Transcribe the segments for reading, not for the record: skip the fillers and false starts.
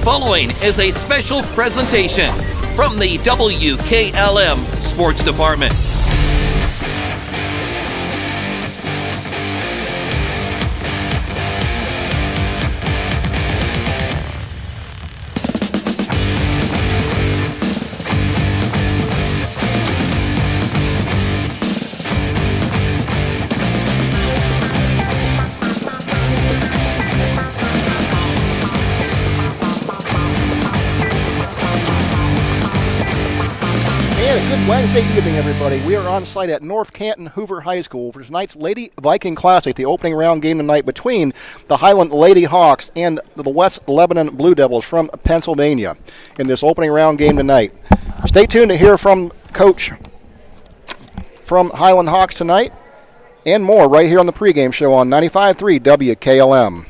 following is a special presentation from the WKLM Sports Department. Wednesday evening, everybody. We are on site at North Canton Hoover High School for tonight's Lady Viking Classic, the opening round game tonight between the Hiland Lady Hawks and the West Lebanon Blue Devils from Pennsylvania in this opening round game tonight. Stay tuned to hear from Coach from Hiland Hawks tonight and more right here on the pregame show on 95.3 WKLM.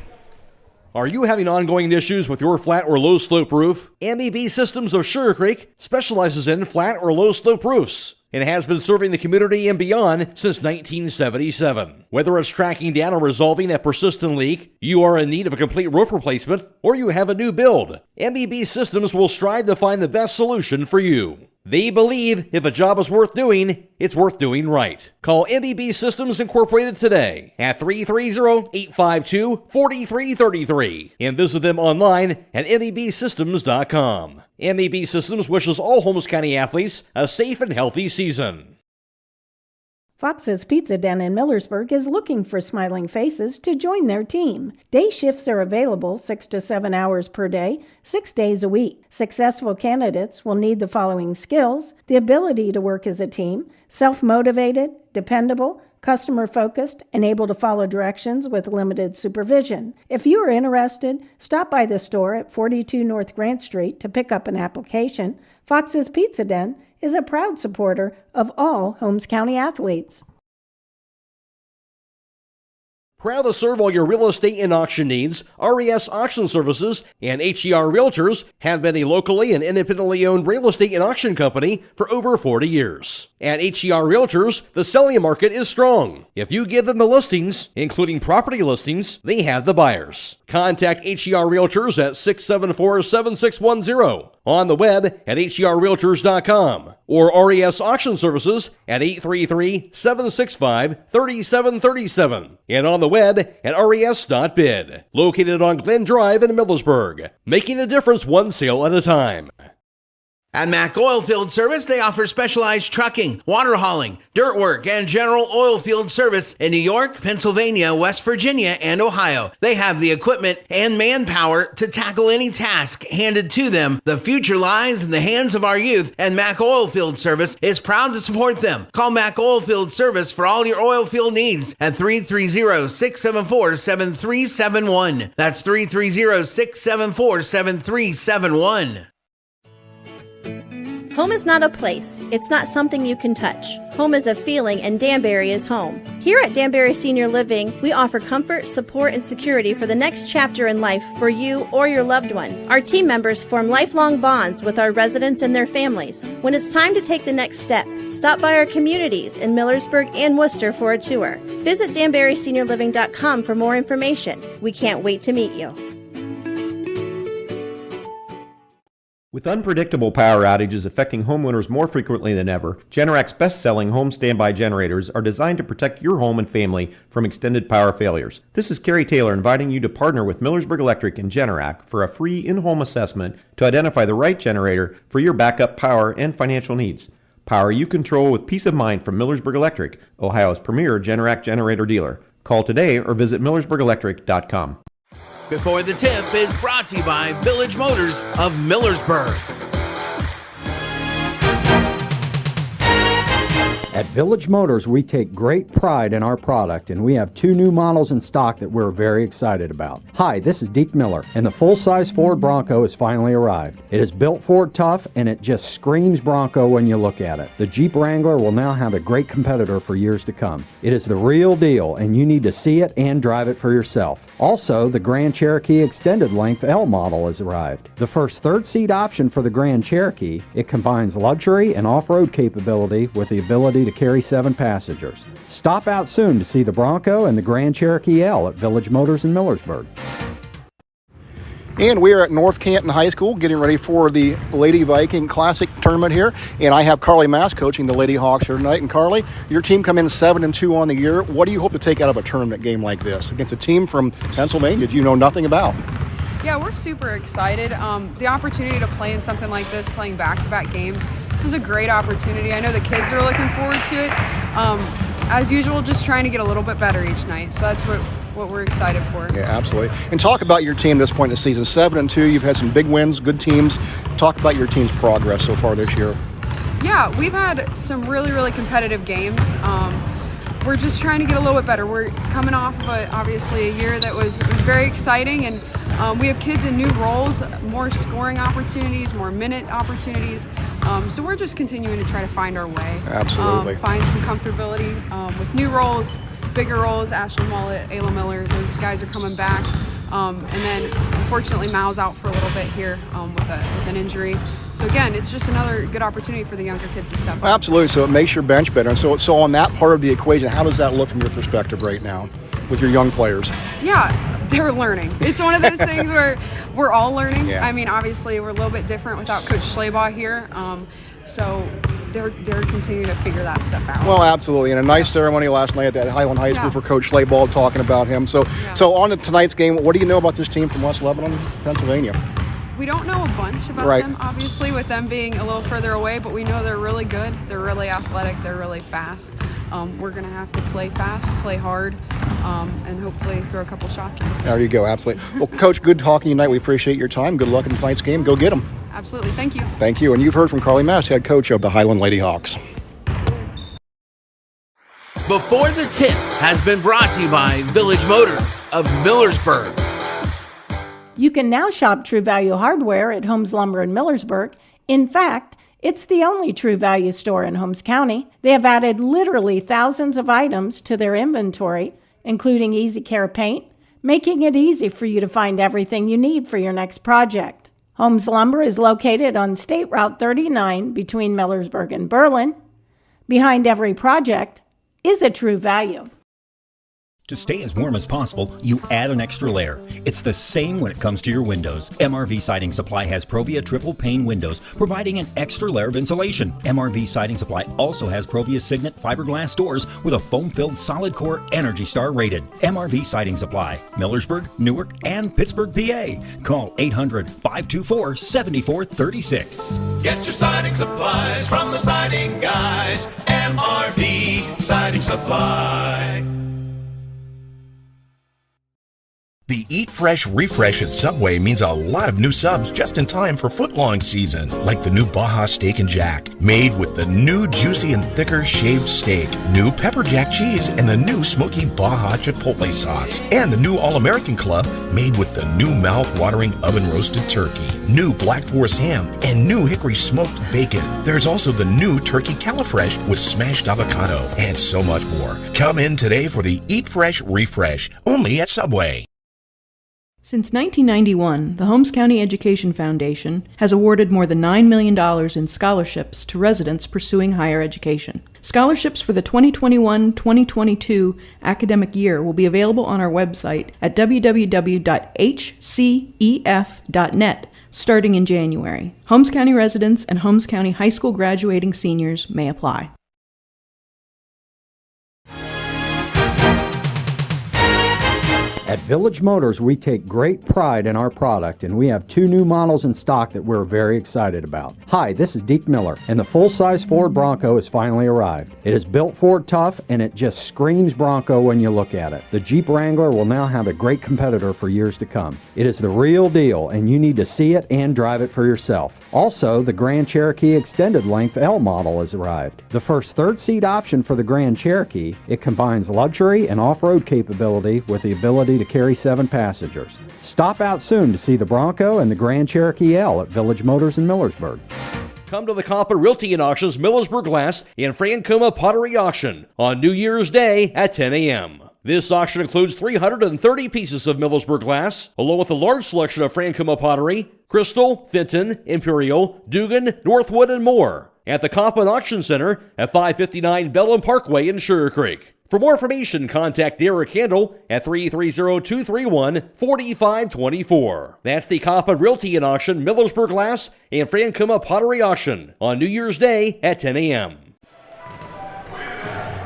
Are you having ongoing issues with your flat or low slope roof? MEB Systems of Sugar Creek specializes in flat or low slope roofs and has been serving the community and beyond since 1977. Whether it's tracking down or resolving a persistent leak, you are in need of a complete roof replacement, or you have a new build, MEB Systems will strive to find the best solution for you. They believe if a job is worth doing, it's worth doing right. Call MEB Systems Incorporated today at 330-852-4333 and visit them online at mebsystems.com. MEB Systems wishes all Holmes County athletes a safe and healthy season. Fox's Pizza Den in Millersburg is looking for smiling faces to join their team. Day shifts are available 6 to 7 hours per day, 6 days a week. Successful candidates will need the following skills: the ability to work as a team, self-motivated, dependable, customer-focused, and able to follow directions with limited supervision. If you are interested, stop by the store at 42 North Grant Street to pick up an application. Fox's Pizza Den is a proud supporter of all Holmes County athletes. Proud to serve all your real estate and auction needs, RES Auction Services and HER Realtors have been a locally and independently owned real estate and auction company for over 40 years. At HER Realtors, the selling market is strong. If you give them the listings, including property listings, they have the buyers. Contact HER Realtors at 674-7610, on the web at herrealtors.com, or RES Auction Services at 833-765-3737, and on the web at res.bid. Located on Glen Drive in Millersburg, making a difference one sale at a time. At Mack Oilfield Service, they offer specialized trucking, water hauling, dirt work, and general oil field service in New York, Pennsylvania, West Virginia, and Ohio. They have the equipment and manpower to tackle any task handed to them. The future lies in the hands of our youth, and Mack Oilfield Service is proud to support them. Call Mack Oilfield Service for all your oil field needs at 330-674-7371. That's 330-674-7371. Home is not a place. It's not something you can touch. Home is a feeling, and Danbury is home. Here at Danbury Senior Living, we offer comfort, support, and security for the next chapter in life for you or your loved one. Our team members form lifelong bonds with our residents and their families. When it's time to take the next step, stop by our communities in Millersburg and Worcester for a tour. Visit DanburySeniorLiving.com for more information. We can't wait to meet you. With unpredictable power outages affecting homeowners more frequently than ever, Generac's best-selling home standby generators are designed to protect your home and family from extended power failures. This is Kerry Taylor inviting you to partner with Millersburg Electric and Generac for a free in-home assessment to identify the right generator for your backup power and financial needs. Power you control with peace of mind from Millersburg Electric, Ohio's premier Generac generator dealer. Call today or visit millersburgelectric.com. Before the Tip is brought to you by Village Motors of Millersburg. At Village Motors, we take great pride in our product, and we have 2 new models in stock that we're very excited about. Hi, this is Deke Miller, and the full-size Ford Bronco has finally arrived. It is built Ford tough, and it just screams Bronco when you look at it. The Jeep Wrangler will now have a great competitor for years to come. It is the real deal, and you need to see it and drive it for yourself. Also, the Grand Cherokee Extended Length L model has arrived. The first third-seat option for the Grand Cherokee, it combines luxury and off-road capability with the ability to carry 7 passengers. Stop out soon to see the Bronco and the Grand Cherokee L at Village Motors in Millersburg. And we are at North Canton High School getting ready for the Lady Viking Classic tournament here. And I have Carly Mass coaching the Lady Hawks here tonight. And Carly, your team come in 7-2 on the year. What do you hope to take out of a tournament game like this against a team from Pennsylvania that you know nothing about? Yeah, we're super excited. The opportunity to play in something like this, playing back-to-back games, this is a great opportunity. I know the kids are looking forward to it. As usual, just trying to get a little bit better each night. So that's what we're excited for. Yeah, absolutely. And talk about your team at this point in the season. 7-2, you've had some big wins, good teams. Talk about your team's progress so far this year. Yeah, we've had some really, really competitive games. We're just trying to get a little bit better. We're coming off of obviously a year that was very exciting, and we have kids in new roles, more scoring opportunities, more minute opportunities. So we're just continuing to try to find our way. Absolutely. Find some comfortability with new roles, bigger roles. Ashley Mullet, Ayla Miller, those guys are coming back. And then unfortunately Mao's out for a little bit here with an injury. So again, it's just another good opportunity for the younger kids to step up. Absolutely. So it makes your bench better. And so on that part of the equation, how does that look from your perspective right now with your young players? Yeah, they're learning. It's one of those things where we're all learning. Yeah. I mean, obviously we're a little bit different without Coach Schleybaugh here. So they're continuing to figure that stuff out. Well, absolutely. And a nice ceremony last night at that Hiland High School for Coach Schleybaugh, talking about him. So on to tonight's game, what do you know about this team from West Lebanon, Pennsylvania? We don't know a bunch about them, obviously, with them being a little further away, but we know they're really good. They're really athletic. They're really fast. We're going to have to play fast, play hard, and hopefully throw a couple shots in. There you go. Absolutely. Well, Coach, good talking tonight. We appreciate your time. Good luck in tonight's game. Go get them. Absolutely. Thank you. Thank you. And you've heard from Carly Mass, head coach of the Hiland Lady Hawks. Before the Tip has been brought to you by Village Motors of Millersburg. You can now shop True Value Hardware at Holmes Lumber in Millersburg. In fact, it's the only True Value store in Holmes County. They have added literally thousands of items to their inventory, including Easy Care paint, making it easy for you to find everything you need for your next project. Holmes Lumber is located on State Route 39 between Millersburg and Berlin. Behind every project is a True Value. To stay as warm as possible, you add an extra layer. It's the same when it comes to your windows. MRV Siding Supply has Provia triple pane windows, providing an extra layer of insulation. MRV Siding Supply also has Provia Signet fiberglass doors with a foam-filled solid core Energy Star rated. MRV Siding Supply, Millersburg, Newark, and Pittsburgh, PA. Call 800-524-7436. Get your siding supplies from the siding guys. MRV Siding Supply. The Eat Fresh Refresh at Subway means a lot of new subs just in time for footlong season, like the new Baja Steak and Jack, made with the new juicy and thicker shaved steak, new pepper jack cheese, and the new smoky Baja Chipotle sauce, and the new All-American Club, made with the new mouth-watering oven-roasted turkey, new Black Forest ham, and new hickory smoked bacon. There's also the new Turkey Califresh with smashed avocado, and so much more. Come in today for the Eat Fresh Refresh, only at Subway. Since 1991, the Holmes County Education Foundation has awarded more than $9 million in scholarships to residents pursuing higher education. Scholarships for the 2021-2022 academic year will be available on our website at www.hcef.net starting in January. Holmes County residents and Holmes County high school graduating seniors may apply. At Village Motors, we take great pride in our product, and we have 2 new models in stock that we're very excited about. Hi, this is Deke Miller, and the full-size Ford Bronco has finally arrived. It is built Ford tough, and it just screams Bronco when you look at it. The Jeep Wrangler will now have a great competitor for years to come. It is the real deal, and you need to see it and drive it for yourself. Also, the Grand Cherokee Extended Length L model has arrived. The first third-seat option for the Grand Cherokee, it combines luxury and off-road capability with the ability to carry 7 passengers. Stop out soon to see the Bronco and the Grand Cherokee L at Village Motors in Millersburg. Come to the Compa Realty and Auctions Millersburg Glass and Francoma Pottery Auction on New Year's Day at 10 a.m. This auction includes 330 pieces of Millersburg glass, along with a large selection of Francoma pottery, Crystal, Fenton, Imperial, Dugan, Northwood, and more at the Compa Auction Center at 559 Bellum Parkway in Sugar Creek. For more information, contact Derek Handel at 330-231-4524. That's the Kappa Realty and Auction, Millersburg Glass, and Frankoma Pottery Auction on New Year's Day at 10 a.m.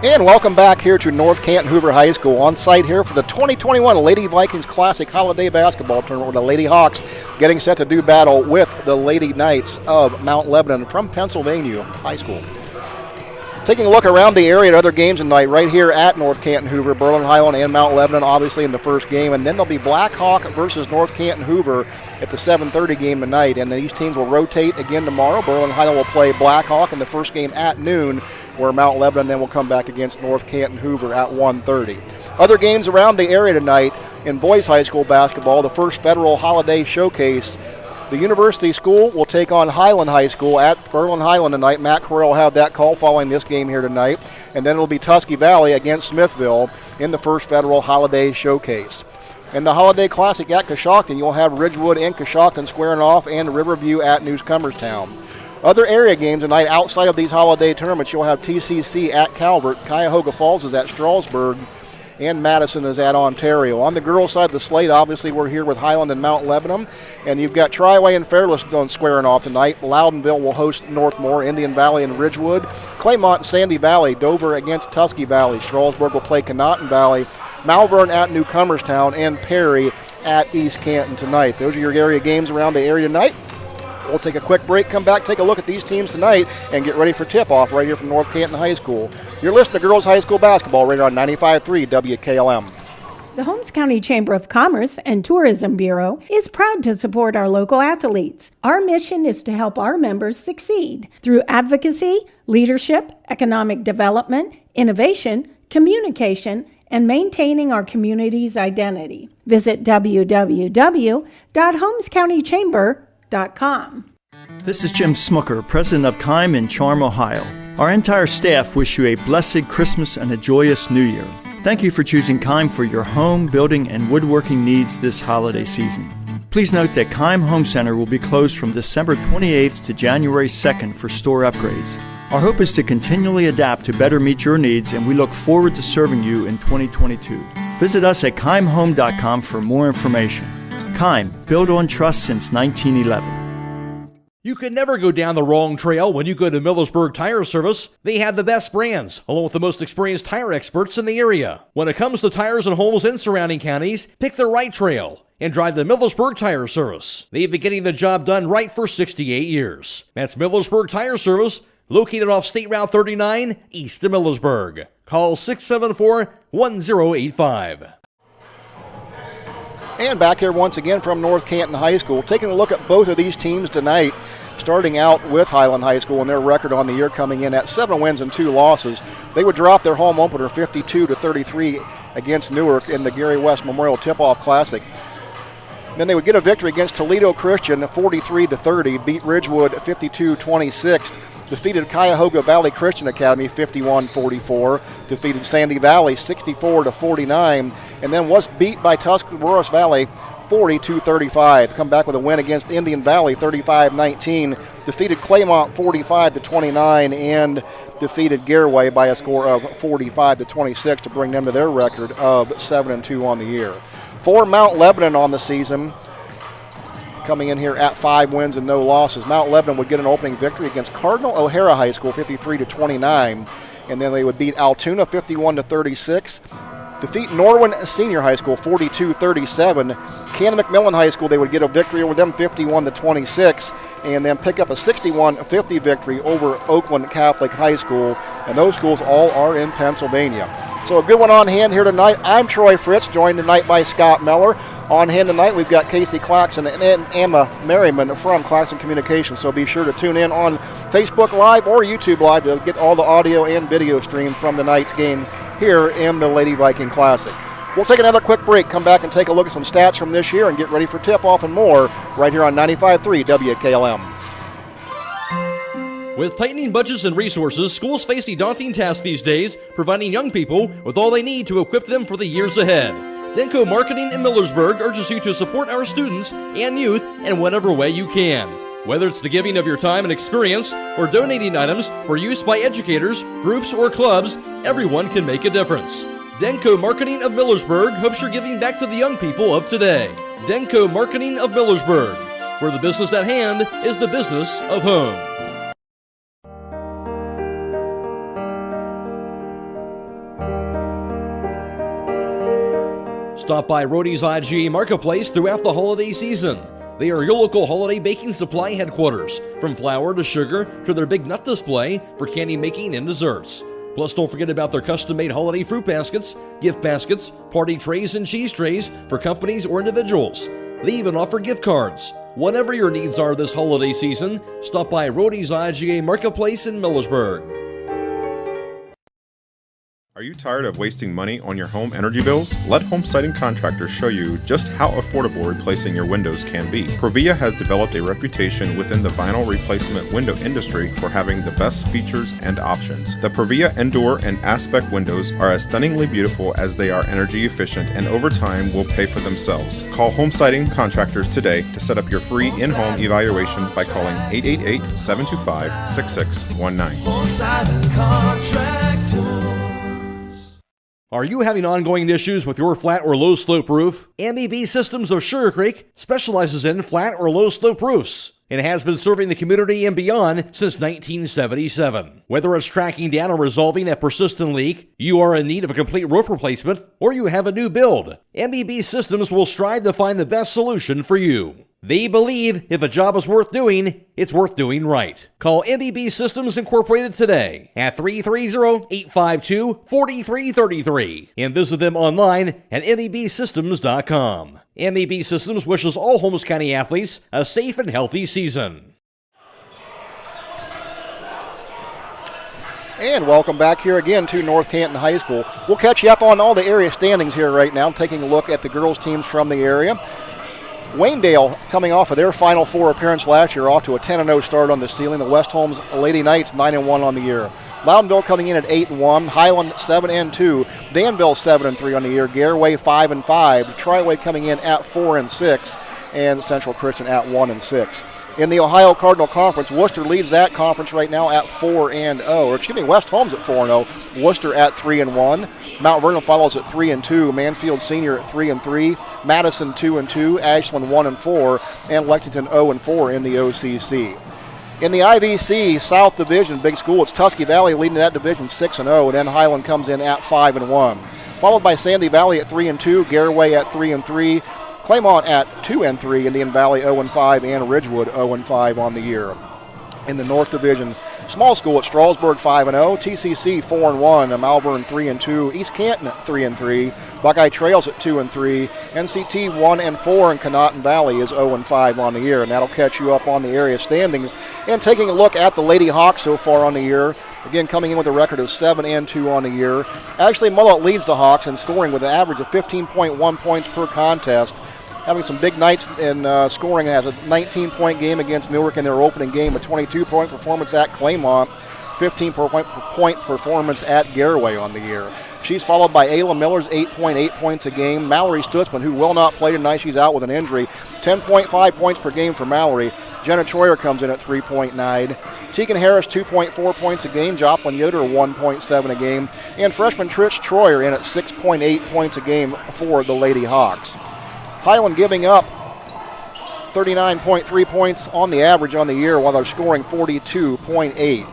And welcome back here to North Canton Hoover High School, on site here for the 2021 Lady Vikings Classic Holiday Basketball Tournament, with the Lady Hawks getting set to do battle with the Lady Knights of Mount Lebanon from Pennsylvania High School. Taking a look around the area at other games tonight, right here at North Canton Hoover, Berlin Highland and Mount Lebanon obviously in the first game, and then there'll be Black Hawk versus North Canton Hoover at the 7:30 game tonight, and these teams will rotate again tomorrow. Berlin Highland will play Black Hawk in the first game at noon, where Mount Lebanon then will come back against North Canton Hoover at 1:30. Other games around the area tonight in boys high school basketball, the first Federal Holiday Showcase. The University School will take on Hiland High School at Berlin Highland tonight. Matt Correll will have that call following this game here tonight. And then it'll be Tusky Valley against Smithville in the first Federal Holiday Showcase. In the Holiday Classic at Coshocton, you'll have Ridgewood and Coshocton squaring off, and Riverview at Newcomerstown. Other area games tonight outside of these holiday tournaments, you'll have TCC at Calvert, Cuyahoga Falls is at Strasburg, and Madison is at Ontario. On the girls' side of the slate, obviously we're here with Hiland and Mount Lebanon, and you've got Triway and Fairless going squaring off tonight. Loudonville will host Northmore, Indian Valley and Ridgewood, Claymont and Sandy Valley, Dover against Tusky Valley, Strasburg will play Conotton Valley, Malvern at Newcomerstown, and Perry at East Canton tonight. Those are your area games around the area tonight. We'll take a quick break, come back, take a look at these teams tonight, and get ready for tip-off right here from North Canton High School. You're listening to Girls High School Basketball right here on 95.3 WKLM. The Holmes County Chamber of Commerce and Tourism Bureau is proud to support our local athletes. Our mission is to help our members succeed through advocacy, leadership, economic development, innovation, communication, and maintaining our community's identity. Visit www.holmescountychamber.com. This is Jim Smucker, president of Kime in Charm, Ohio. Our entire staff wish you a blessed Christmas and a joyous New Year. Thank you for choosing Kime for your home, building, and woodworking needs this holiday season. Please note that Kime Home Center will be closed from December 28th to January 2nd for store upgrades. Our hope is to continually adapt to better meet your needs, and we look forward to serving you in 2022. Visit us at KimeHome.com for more information. Kime, built on trust since 1911. You can never go down the wrong trail when you go to Millersburg Tire Service. They have the best brands, along with the most experienced tire experts in the area. When it comes to tires in Holmes and surrounding counties, pick the right trail and drive the Millersburg Tire Service. They've been getting the job done right for 68 years. That's Millersburg Tire Service, located off State Route 39, east of Millersburg. Call 674-1085. And back here once again from North Canton High School, taking a look at both of these teams tonight, starting out with Hiland High School and their record on the year coming in at 7 wins and 2 losses. They would drop their home opener 52-33 against Newark in the Gary West Memorial Tip-Off Classic. Then they would get a victory against Toledo Christian 43-30, beat Ridgewood 52-26, defeated Cuyahoga Valley Christian Academy 51-44, defeated Sandy Valley 64-49, and then was beat by Tuscarawas Valley 40-35. Come back with a win against Indian Valley 35-19, defeated Claymont 45-29, and defeated Garraway by a score of 45-26 to bring them to their record of 7-2 on the year. For Mount Lebanon on the season, coming in here at 5 wins and no losses, Mount Lebanon would get an opening victory against Cardinal O'Hara High School 53-29, and then they would beat Altoona 51-36, defeat Norwin Senior High School 42-37. Cannon McMillan High School, they would get a victory over them 51-26, and then pick up a 61-50 victory over Oakland Catholic High School, and those schools all are in Pennsylvania. So a good one on hand here tonight. I'm Troy Fritz, joined tonight by Scott Meller. On hand tonight, we've got Casey Claxon and Emma Merriman from Claxon Communications, so be sure to tune in on Facebook Live or YouTube Live to get all the audio and video stream from tonight's game here in the Lady Viking Classic. We'll take another quick break, come back and take a look at some stats from this year and get ready for tip-off and more right here on 95.3 WKLM. With tightening budgets and resources, schools face a daunting task these days, providing young people with all they need to equip them for the years ahead. Denko Marketing in Millersburg urges you to support our students and youth in whatever way you can. Whether it's the giving of your time and experience or donating items for use by educators, groups, or clubs, everyone can make a difference. Denko Marketing of Millersburg hopes you're giving back to the young people of today. Denko Marketing of Millersburg, where the business at hand is the business of home. Stop by Rody's IGA Marketplace throughout the holiday season. They are your local holiday baking supply headquarters, from flour to sugar to their big nut display for candy making and desserts. Plus, don't forget about their custom-made holiday fruit baskets, gift baskets, party trays, and cheese trays for companies or individuals. They even offer gift cards. Whatever your needs are this holiday season, stop by Rody's IGA Marketplace in Millersburg. Are you tired of wasting money on your home energy bills? Let Home Siding Contractors show you just how affordable replacing your windows can be. Provia has developed a reputation within the vinyl replacement window industry for having the best features and options. The Provia Endure and Aspect windows are as stunningly beautiful as they are energy efficient, and over time will pay for themselves. Call Home Siding Contractors today to set up your free in-home evaluation by calling 888-725-6619. Home Siding Contractors. Are you having ongoing issues with your flat or low slope roof? MEB Systems of Sugar Creek specializes in flat or low slope roofs and has been serving the community and beyond since 1977. Whether it's tracking down or resolving that persistent leak, you are in need of a complete roof replacement, or you have a new build, MEB Systems will strive to find the best solution for you. They believe if a job is worth doing, it's worth doing right. Call MEB Systems Incorporated today at 330-852-4333 and visit them online at mebsystems.com. MEB Systems wishes all Holmes County athletes a safe and healthy season. And welcome back here again to North Canton High School. We'll catch you up on all the area standings here right now, taking a look at the girls' teams from the area. Waynedale, coming off of their Final Four appearance last year, off to a 10-0 start on the ceiling. The West Holmes Lady Knights 9-1 on the year. Loudonville coming in at 8-1. Hiland 7-2. Danville 7-3 on the year. Garraway 5-5. Triway coming in at 4-6. And Central Christian at 1-6. In the Ohio Cardinal Conference, Worcester leads that conference right now at 4-0. West Holmes at 4-0. Worcester at 3-1. Mount Vernon follows at 3-2. Mansfield Senior at 3-3. Madison 2-2. Ashland 1-4. And Lexington 0-4 in the OCC. In the IVC South Division, big school, it's Tusky Valley leading that division 6-0. And then Highland comes in at 5-1. Followed by Sandy Valley at 3-2. Garraway at 3-3. Claymont at 2-3, Indian Valley 0-5, and Ridgewood 0-5 on the year. In the North Division, small school at Strasburg 5-0, TCC 4-1, Malvern 3-2, East Canton at 3-3, Buckeye Trails at 2-3, NCT 1-4, and Conotton Valley is 0-5 on the year. And that'll catch you up on the area standings. And taking a look at the Lady Hawks so far on the year, again coming in with a record of 7-2 on the year. Actually, Mullet leads the Hawks in scoring with an average of 15.1 points per contest. Having some big nights in scoring, has a 19-point game against Newark in their opening game, a 22-point performance at Claymont, 15-point performance at Garraway on the year. She's followed by Ayla Miller's 8.8 points a game. Mallory Stutzman, who will not play tonight, she's out with an injury, 10.5 points per game for Mallory. Jenna Troyer comes in at 3.9. Tegan Harris, 2.4 points a game. Joplin Yoder, 1.7 a game. And freshman Trish Troyer in at 6.8 points a game for the Lady Hawks. Highland giving up 39.3 points on the average on the year, while they're scoring 42.8.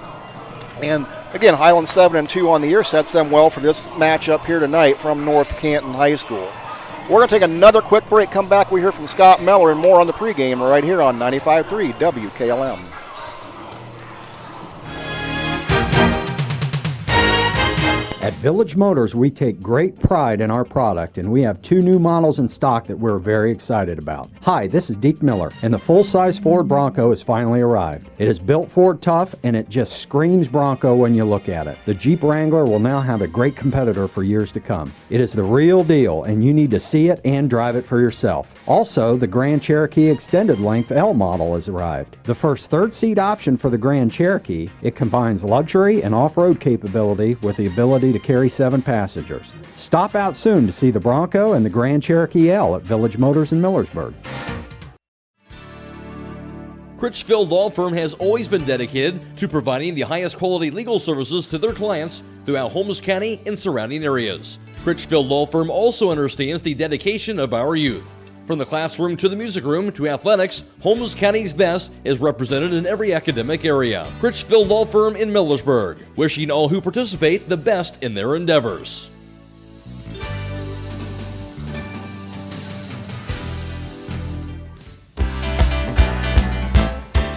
And again, Highland 7-2 on the year sets them well for this matchup here tonight from North Canton High School. We're going to take another quick break. Come back, we hear from Scott Meller and more on the pregame right here on 95.3 WKLM. At Village Motors, we take great pride in our product, and we have 2 new models in stock that we're very excited about. Hi, this is Deke Miller, and the full-size Ford Bronco has finally arrived. It is built Ford tough, and it just screams Bronco when you look at it. The Jeep Wrangler will now have a great competitor for years to come. It is the real deal, and you need to see it and drive it for yourself. Also, the Grand Cherokee Extended Length L model has arrived. The first third-seat option for the Grand Cherokee, it combines luxury and off-road capability with the ability to carry 7 passengers. Stop out soon to see the Bronco and the Grand Cherokee L at Village Motors in Millersburg. Critchfield Law Firm has always been dedicated to providing the highest quality legal services to their clients throughout Holmes County and surrounding areas. Critchfield Law Firm also understands the dedication of our youth. From the classroom to the music room to athletics, Holmes County's best is represented in every academic area. Critchfield Law Firm in Millersburg, wishing all who participate the best in their endeavors.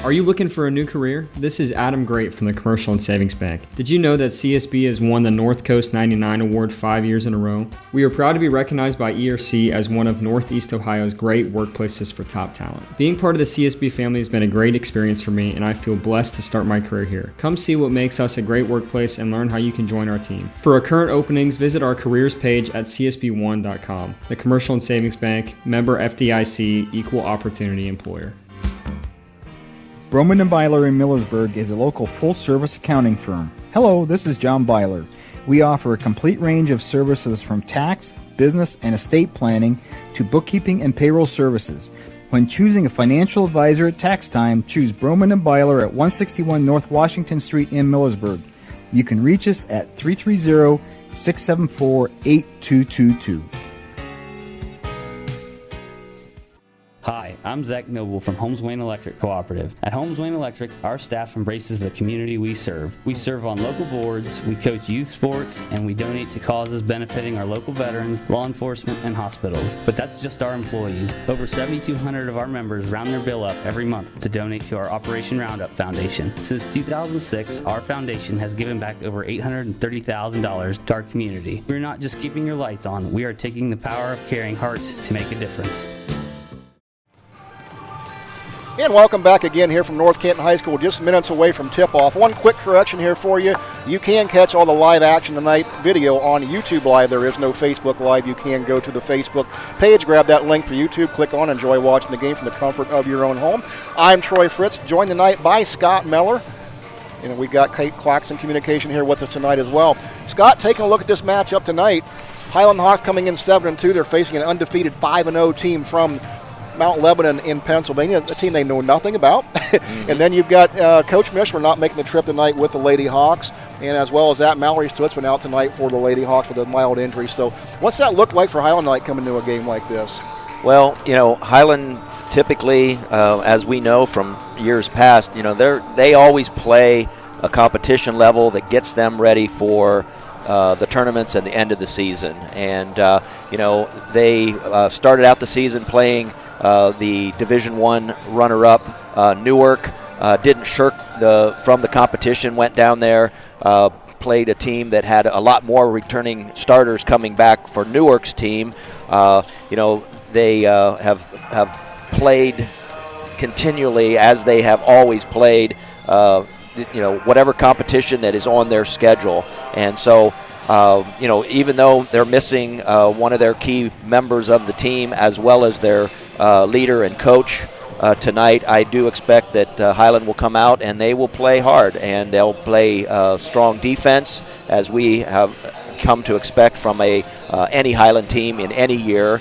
Are you looking for a new career? This is Adam Great from the Commercial and Savings Bank. Did you know that CSB has won the North Coast 99 Award 5 years in a row? We are proud to be recognized by ERC as one of Northeast Ohio's great workplaces for top talent. Being part of the CSB family has been a great experience for me, and I feel blessed to start my career here. Come see what makes us a great workplace and learn how you can join our team. For our current openings, visit our careers page at csb1.com. The Commercial and Savings Bank, member FDIC, equal opportunity employer. Broman & Byler in Millersburg is a local full-service accounting firm. Hello, this is John Byler. We offer a complete range of services from tax, business, and estate planning to bookkeeping and payroll services. When choosing a financial advisor at tax time, choose Broman & Byler at 161 North Washington Street in Millersburg. You can reach us at 330-674-8222. Hi, I'm Zach Noble from Holmes Wayne Electric Cooperative. At Holmes Wayne Electric, our staff embraces the community we serve. We serve on local boards, we coach youth sports, and we donate to causes benefiting our local veterans, law enforcement, and hospitals. But that's just our employees. Over 7,200 of our members round their bill up every month to donate to our Operation Roundup Foundation. Since 2006, our foundation has given back over $830,000 to our community. We're not just keeping your lights on, we are taking the power of caring hearts to make a difference. And welcome back again here from North Canton High School, just minutes away from tip-off. One quick correction here for you. You can catch all the live action tonight video on YouTube Live. There is no Facebook Live. You can go to the Facebook page, grab that link for YouTube, click on, enjoy watching the game from the comfort of your own home. I'm Troy Fritz, joined tonight by Scott Meller. And we got Kate Claxon Communication here with us tonight as well. Scott, taking a look at this matchup tonight, Hiland Hawks coming in 7-2. They're facing an undefeated 5-0 team from Mount Lebanon in Pennsylvania, a team they know nothing about. And then you've got Coach Mishler not making the trip tonight with the Lady Hawks, and as well as that, Mallory Stutzman out tonight for the Lady Hawks with a mild injury. So what's that look like for Hiland tonight coming to a game like this? Well, Hiland typically, as we know from years past, they always play a competition level that gets them ready for the tournaments and the end of the season. And, they started out the season playing the Division I runner-up Newark, didn't shirk from the competition, went down there, played a team that had a lot more returning starters coming back for Newark's team. They have played continually as they have always played, whatever competition that is on their schedule. And so, even though they're missing one of their key members of the team as well as their leader and coach tonight, I do expect that Hiland will come out and they will play hard, and they'll play strong defense as we have come to expect from any Hiland team in any year.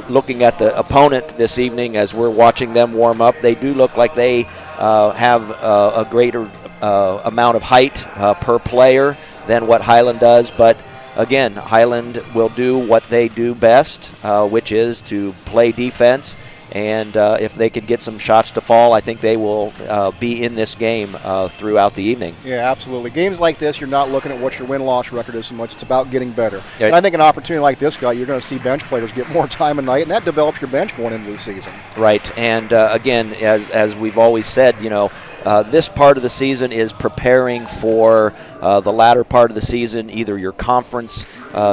Looking at the opponent this evening as we're watching them warm up, they do look like they have a greater amount of height per player than what Hiland does. But again, Hiland will do what they do best, which is to play defense. And if they can get some shots to fall, I think they will be in this game throughout the evening. Yeah, absolutely. Games like this, you're not looking at what your win-loss record is so much. It's about getting better. And I think an opportunity like this guy, you're going to see bench players get more time a night, and that develops your bench going into the season. Right. And, again, as we've always said, this part of the season is preparing for the latter part of the season, either your conference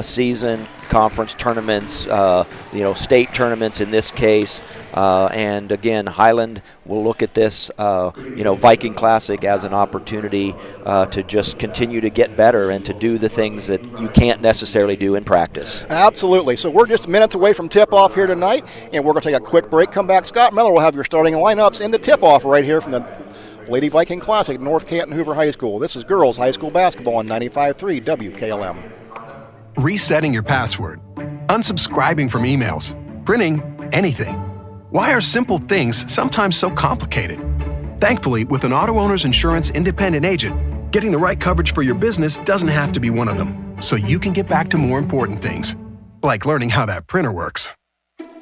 season, conference tournaments, state tournaments in this case. And again, Hiland will look at this, Viking Classic as an opportunity to just continue to get better and to do the things that you can't necessarily do in practice. Absolutely. So we're just minutes away from tip-off here tonight, and we're going to take a quick break. Come back. Scott Miller will have your starting lineups in the tip-off right here from the Lady Viking Classic, North Canton Hoover High School. This is girls high school basketball on 95.3 WKLM. Resetting your password, unsubscribing from emails, printing anything. Why are simple things sometimes so complicated? Thankfully, with an auto owner's insurance independent agent, getting the right coverage for your business doesn't have to be one of them, so you can get back to more important things, like learning how that printer works.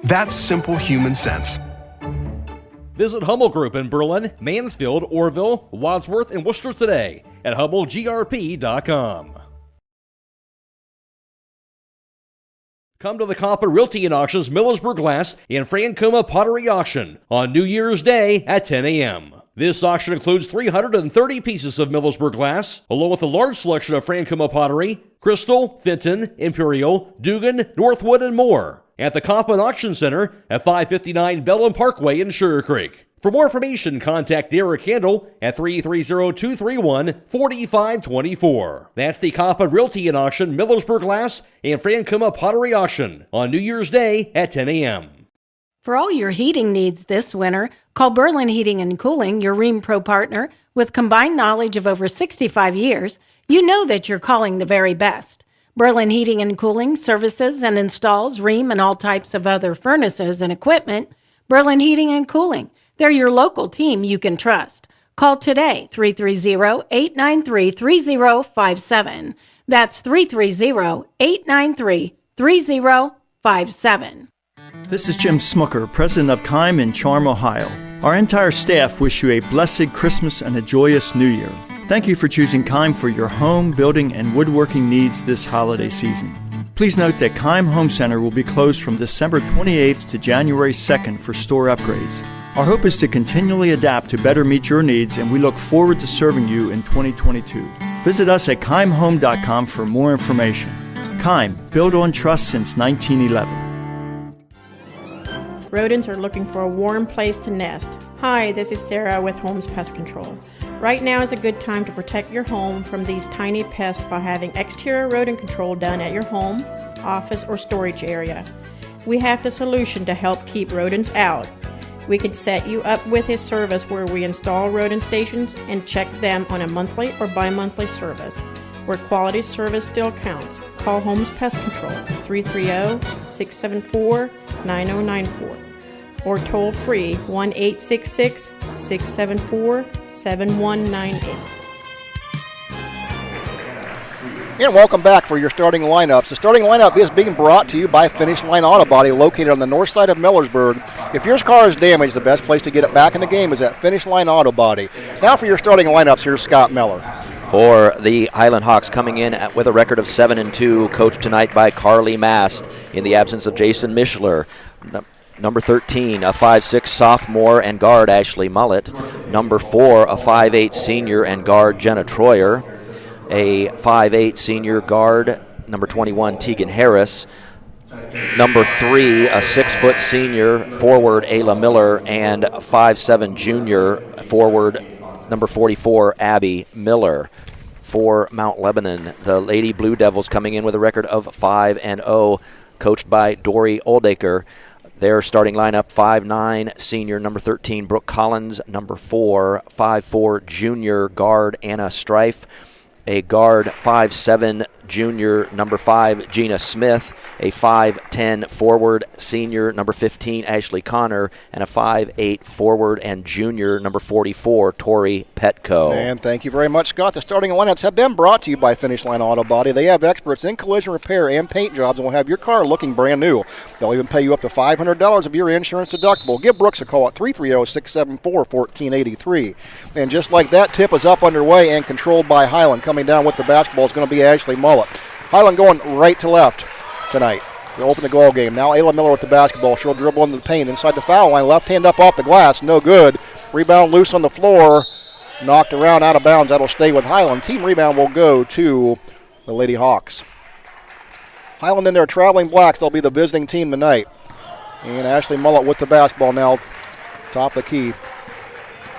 That's simple human sense. Visit Hummel Group in Berlin, Mansfield, Orville, Wadsworth, and Worcester today at HummelGRP.com. Come to the Compa Realty and Auctions Millersburg Glass and Francoma Pottery Auction on New Year's Day at 10 a.m. This auction includes 330 pieces of Millersburg glass, along with a large selection of Francoma pottery, Crystal, Fenton, Imperial, Dugan, Northwood, and more at the Compa Auction Center at 559 Bellum Parkway in Sugar Creek. For more information, contact Derek Handel at 330-231-4524. That's the Compa Realty and Auction, Millersburg Glass, and Francoma Pottery Auction on New Year's Day at 10 a.m. For all your heating needs this winter, call Berlin Heating and Cooling, your Rheem Pro partner. With combined knowledge of over 65 years, you know that you're calling the very best. Berlin Heating and Cooling services and installs Rheem and all types of other furnaces and equipment. Berlin Heating and Cooling. They're your local team you can trust. Call today, 330-893-3057. That's 330-893-3057. This is Jim Smucker, president of Kime in Charm, Ohio. Our entire staff wish you a blessed Christmas and a joyous New Year. Thank you for choosing Kime for your home, building, and woodworking needs this holiday season. Please note that Kime Home Center will be closed from December 28th to January 2nd for store upgrades. Our hope is to continually adapt to better meet your needs, and we look forward to serving you in 2022. Visit us at KimeHome.com for more information. Kime, built on trust since 1911. Rodents are looking for a warm place to nest. Hi, this is Sarah with Holmes Pest Control. Right now is a good time to protect your home from these tiny pests by having exterior rodent control done at your home, office, or storage area. We have the solution to help keep rodents out. We can set you up with a service where we install rodent stations and check them on a monthly or bi-monthly service, where quality service still counts. Call Holmes Pest Control, 330-674-9094, or toll free 1-866-674-7198. And welcome back for your starting lineups. The starting lineup is being brought to you by Finish Line Auto Body, located on the north side of Millersburg. If your car is damaged, the best place to get it back in the game is at Finish Line Auto Body. Now for your starting lineups, here's Scott Miller. For the Hiland Hawks, coming in with a record of 7-2, coached tonight by Carly Mast in the absence of Jason Mishler. Number 13, a 5'6 sophomore and guard Ashley Mullett. Number 4, a 5'8 senior and guard Jenna Troyer. A 5'8 senior guard, number 21, Tegan Harris. Number 3, a 6-foot senior forward, Ayla Miller, and a 5'7 junior forward, number 44, Abby Miller. For Mount Lebanon, the Lady Blue Devils coming in with a record of 5-0, coached by Dory Oldacre. Their starting lineup, 5'9 senior, number 13, Brooke Collins, number 4, 5'4 junior guard, Anna Strife. A guard, 5'7 junior, number 5, Gina Smith. A 5'10 forward, senior, number 15, Ashley Connor. And a 5'8 forward and junior, number 44, Tori Petco. And thank you very much, Scott. The starting lineups have been brought to you by Finish Line Auto Body. They have experts in collision repair and paint jobs and will have your car looking brand new. They'll even pay you up to $500 of your insurance deductible. Give Brooks a call at 330-674-1483. And just like that, tip is up underway and controlled by Hiland. Coming down with the basketball is going to be Ashley Mullett. Hiland going right to left tonight. They open the goal game. Now Ayla Miller with the basketball. She'll dribble into the paint inside the foul line. Left hand up off the glass. No good. Rebound loose on the floor. Knocked around out of bounds. That'll stay with Hiland. Team rebound will go to the Lady Hawks. Hiland in their traveling blacks. They'll be the visiting team tonight. And Ashley Mullett with the basketball now. Top of the key.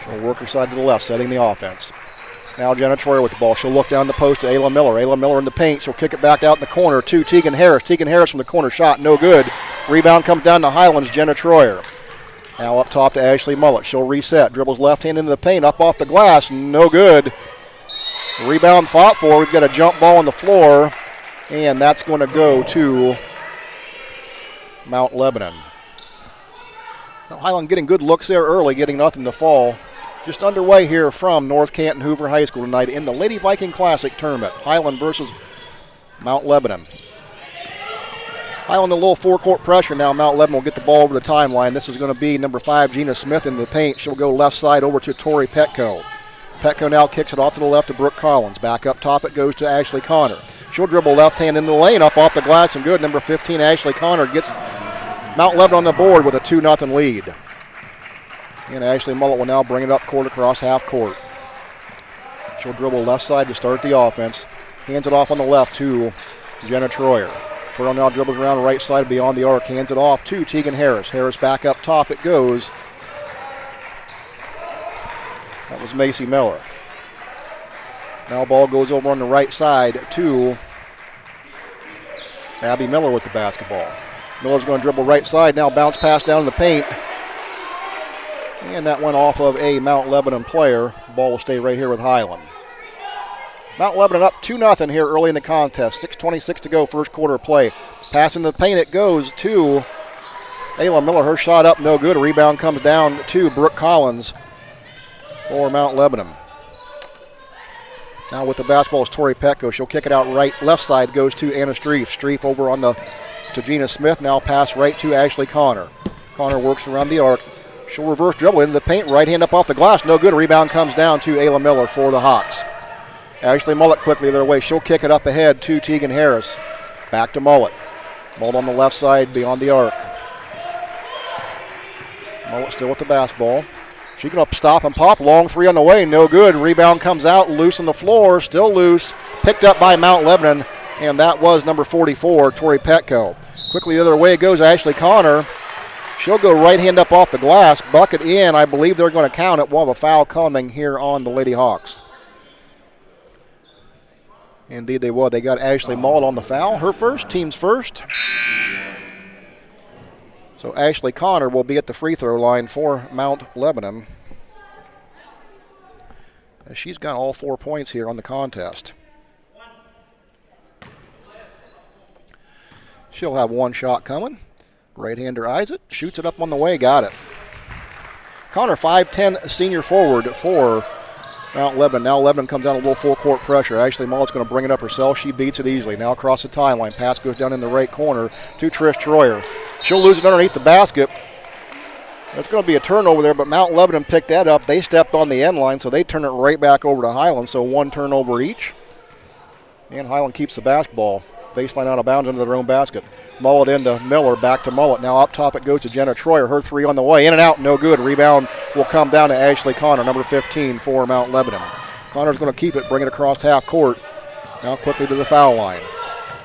She'll work her side to the left, setting the offense. Now Jenna Troyer with the ball. She'll look down the post to Ayla Miller. Ayla Miller in the paint. She'll kick it back out in the corner to Tegan Harris. Tegan Harris from the corner shot. No good. Rebound comes down to Hiland's Jenna Troyer. Now up top to Ashley Mullett. She'll reset. Dribbles left hand into the paint. Up off the glass. No good. Rebound fought for. We've got a jump ball on the floor. And that's going to go to Mount Lebanon. Now Hiland getting good looks there early, getting nothing to fall. Just underway here from North Canton Hoover High School tonight in the Lady Viking Classic tournament. Hiland versus Mount Lebanon. Hiland a little four-court pressure now. Mount Lebanon will get the ball over the timeline. This is going to be number 5, Gina Smith in the paint. She'll go left side over to Tori Petco. Petco now kicks it off to the left to Brooke Collins. Back up top it goes to Ashley Connor. She'll dribble left hand in the lane, up off the glass and good. Number 15, Ashley Connor gets Mount Lebanon on the board with a 2-0 lead. And Ashley Mullet will now bring it up court across half court. She'll dribble left side to start the offense. Hands it off on the left to Jenna Troyer. Troyer now dribbles around the right side beyond the arc. Hands it off to Tegan Harris. Harris back up top it goes. That was Macy Miller. Now ball goes over on the right side to Abby Miller with the basketball. Miller's going to dribble right side. Now bounce pass down in the paint. And that went off of a Mount Lebanon player. Ball will stay right here with Hiland. Mount Lebanon up 2-0 here early in the contest. 6:26 to go, first quarter play. Pass into the paint, it goes to Ayla Miller. Her shot up, no good. A rebound comes down to Brooke Collins for Mount Lebanon. Now with the basketball is Tori Petco. She'll kick it out right. Left side goes to Anna Streef. Streef over on to Gina Smith. Now pass right to Ashley Connor. Connor works around the arc. She'll reverse dribble into the paint. Right hand up off the glass. No good. Rebound comes down to Ayla Miller for the Hawks. Ashley Mullet quickly their way. She'll kick it up ahead to Tegan Harris. Back to Mullet. Mullet on the left side beyond the arc. Mullet still with the basketball. She can up stop and pop. Long three on the way. No good. Rebound comes out. Loose on the floor. Still loose. Picked up by Mount Lebanon. And that was number 44, Tori Petco. Quickly the other way goes Ashley Connor. She'll go right hand up off the glass. Bucket in. I believe they're going to count it. We'll have a foul coming here on the Lady Hawks. Indeed they will. They got Ashley Mullet on the foul. Her first, team's first. So Ashley Connor will be at the free throw line for Mount Lebanon. She's got all 4 points here on the contest. She'll have one shot coming. Right-hander eyes it, shoots it up on the way, got it. Connor, 5'10", senior forward for Mount Lebanon. Now Lebanon comes out a little full-court pressure. Ashley Mullet's going to bring it up herself. She beats it easily. Now across the timeline. Pass goes down in the right corner to Trish Troyer. She'll lose it underneath the basket. That's going to be a turnover there, but Mount Lebanon picked that up. They stepped on the end line, so they turn it right back over to Hiland, so one turnover each. And Hiland keeps the basketball. Baseline out of bounds into their own basket. Mullet into Miller, back to Mullet. Now up top it goes to Jenna Troyer. Her three on the way. In and out, no good. Rebound will come down to Ashley Connor, number 15 for Mount Lebanon. Connor's going to keep it, bring it across half court. Now quickly to the foul line.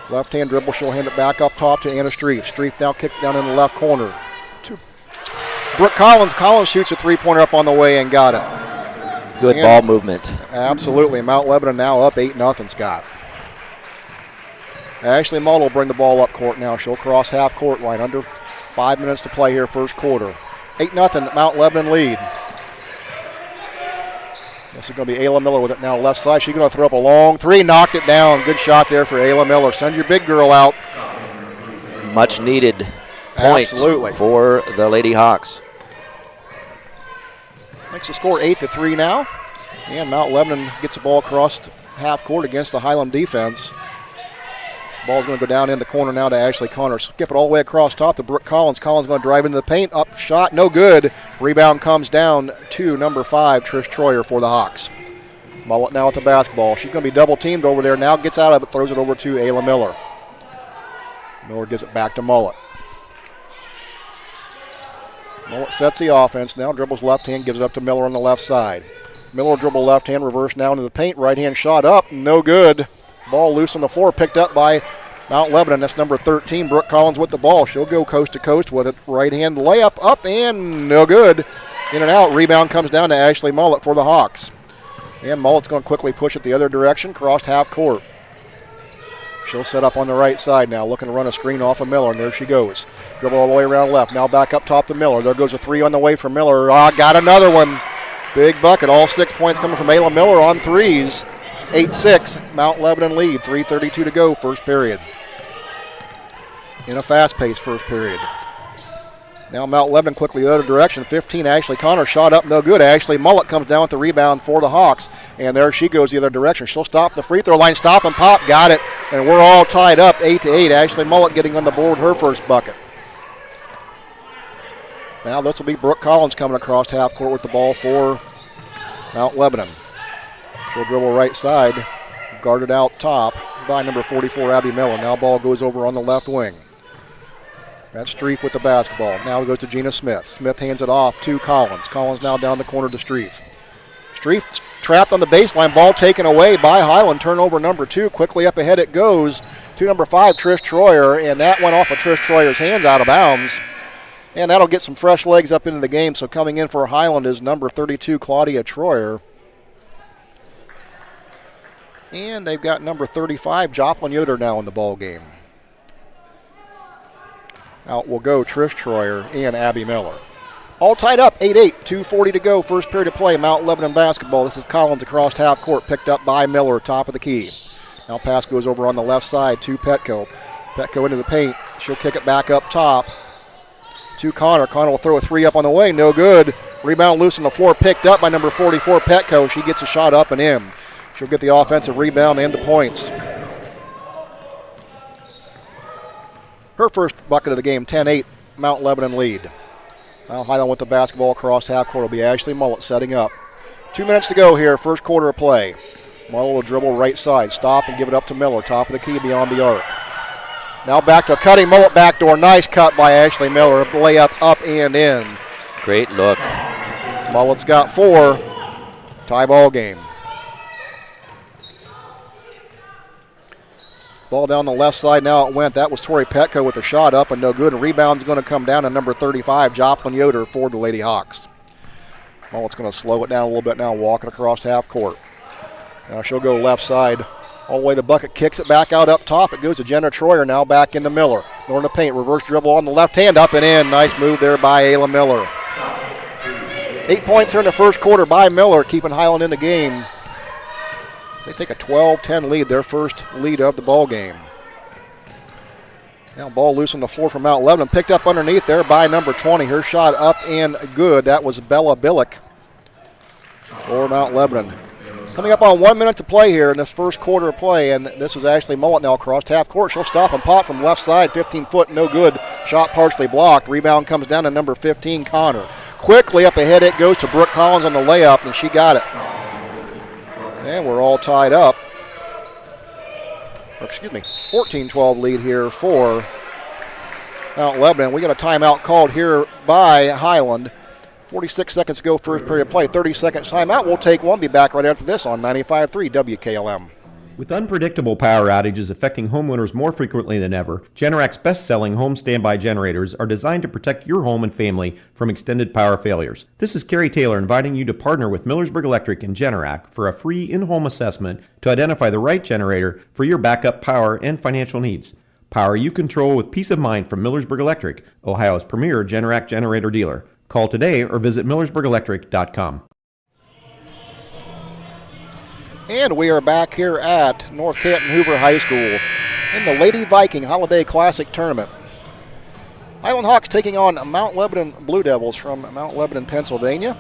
Left-hand dribble, she'll hand it back up top to Anna Streef. Streef now kicks down in the left corner. Brooke Collins. Collins shoots a three-pointer up on the way and got it. Good ball movement. Absolutely. Mount Lebanon now up 8-0, Scott. Ashley Mull will bring the ball up court now. She'll cross half court line. Under 5 minutes to play here, first quarter. 8-0 Mount Lebanon lead. This is going to be Ayla Miller with it now left side. She's going to throw up a long three. Knocked it down. Good shot there for Ayla Miller. Send your big girl out. Much needed points for the Lady Hawks. Makes the score 8-3 now. And Mount Lebanon gets the ball across half court against the Hiland defense. Ball's going to go down in the corner now to Ashley Connor. Skip it all the way across top to Brooke Collins. Collins going to drive into the paint. Up shot, no good. Rebound comes down to number 5, Trish Troyer for the Hawks. Mullet now with the basketball. She's going to be double teamed over there. Now gets out of it, throws it over to Ayla Miller. Miller gives it back to Mullet. Mullet sets the offense. Now dribbles left hand, gives it up to Miller on the left side. Miller dribble left hand, reverse now into the paint. Right hand shot up, no good. Ball loose on the floor, picked up by Mount Lebanon. That's number 13, Brooke Collins with the ball. She'll go coast to coast with it. Right hand layup up and no good. In and out. Rebound comes down to Ashley Mullet for the Hawks. And Mullet's going to quickly push it the other direction, crossed half court. She'll set up on the right side now, looking to run a screen off of Miller, and there she goes. Dribble all the way around left. Now back up top to Miller. There goes a three on the way for Miller. Got another one. Big bucket. All 6 points coming from Ayla Miller on threes. 8-6, Mount Lebanon lead. 3:32 to go, first period. In a fast-paced first period. Now Mount Lebanon quickly the other direction. 15, Ashley Connor, shot up, no good. Ashley Mullet comes down with the rebound for the Hawks, and there she goes the other direction. She'll stop the free throw line, stop and pop, got it, and we're all tied up 8-8. Ashley Mullet getting on the board her first bucket. Now this will be Brooke Collins coming across half court with the ball for Mount Lebanon. She'll dribble right side, guarded out top by number 44, Abby Miller. Now ball goes over on the left wing. That's Streif with the basketball. Now it goes to Gina Smith. Smith hands it off to Collins. Collins now down the corner to Streif. Streif trapped on the baseline. Ball taken away by Hiland. Turnover number 2. Quickly up ahead it goes to number 5, Trish Troyer. And that went off of Trish Troyer's hands out of bounds. And that'll get some fresh legs up into the game. So coming in for Hiland is number 32, Claudia Troyer. And they've got number 35, Joplin Yoder now in the ball game. Out will go Trish Troyer and Abby Miller. All tied up, 8-8, 2:40 to go, first period of play, Mount Lebanon basketball. This is Collins across half court, picked up by Miller, top of the key. Now pass goes over on the left side to Petco. Petco into the paint. She'll kick it back up top to Connor. Connor will throw a three up on the way, no good. Rebound loose on the floor, picked up by number 44, Petco. She gets a shot up and in. She'll get the offensive rebound and the points. Her first bucket of the game, 10-8, Mount Lebanon lead. Now Hiland with the basketball across half court will be Ashley Mullet setting up. 2 minutes to go here, first quarter of play. Mullet will dribble right side, stop and give it up to Miller, top of the key beyond the arc. Now back to cutting Mullet backdoor, nice cut by Ashley Miller, layup up and in. Great look. Mullet's got 4, tie ball game. Ball down the left side, now it went. That was Tori Petco with the shot up and no good. And rebound's going to come down to number 35, Joplin Yoder for the Lady Hawks. Well, it's going to slow it down a little bit now, walking across half court. Now she'll go left side. All the way the bucket, kicks it back out up top. It goes to Jenna Troyer, now back into Miller. North the paint, reverse dribble on the left hand, up and in. Nice move there by Ayla Miller. 8 points here in the first quarter by Miller, keeping Hiland in the game. They take a 12-10 lead, their first lead of the ball game. Now ball loose on the floor from Mount Lebanon, picked up underneath there by number 20. Her shot up and good. That was Bella Billick for Mount Lebanon. Coming up on 1 minute to play here in this first quarter of play, and this is Ashley Mullet now across half court. She'll stop and pop from left side, 15-foot, no good. Shot partially blocked. Rebound comes down to number 15, Connor. Quickly up ahead it goes to Brooke Collins on the layup, and she got it. And we're all tied up. 14-12 lead here for Mount Lebanon. We got a timeout called here by Hiland. 46 seconds to go, first period of play. 30 seconds timeout. We'll take one. Be back right after this on 95.3 WKLM. With unpredictable power outages affecting homeowners more frequently than ever, Generac's best-selling home standby generators are designed to protect your home and family from extended power failures. This is Kerry Taylor inviting you to partner with Millersburg Electric and Generac for a free in-home assessment to identify the right generator for your backup power and financial needs. Power you control with peace of mind from Millersburg Electric, Ohio's premier Generac generator dealer. Call today or visit millersburgelectric.com. And we are back here at North Canton Hoover High School in the Lady Viking Holiday Classic Tournament. Hiland Hawks taking on Mount Lebanon Blue Devils from Mount Lebanon, Pennsylvania.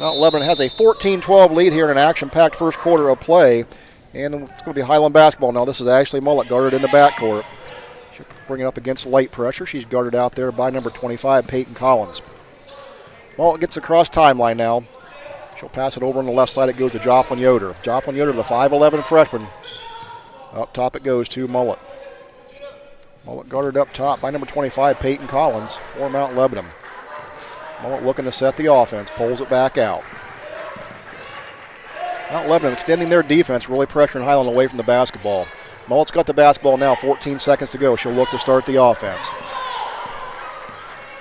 Mount Lebanon has a 14-12 lead here in an action-packed first quarter of play. And it's going to be Hiland basketball now. This is Ashley Mullet guarded in the backcourt. She'll bring it up against light pressure. She's guarded out there by number 25, Peyton Collins. Mullet gets across timeline now. She'll pass it over on the left side. It goes to Joplin Yoder. Joplin Yoder, the 5'11 freshman. Up top it goes to Mullet. Mullet guarded up top by number 25, Peyton Collins for Mount Lebanon. Mullet looking to set the offense. Pulls it back out. Mount Lebanon extending their defense, really pressuring Hiland away from the basketball. Mullet's got the basketball now, 14 seconds to go. She'll look to start the offense.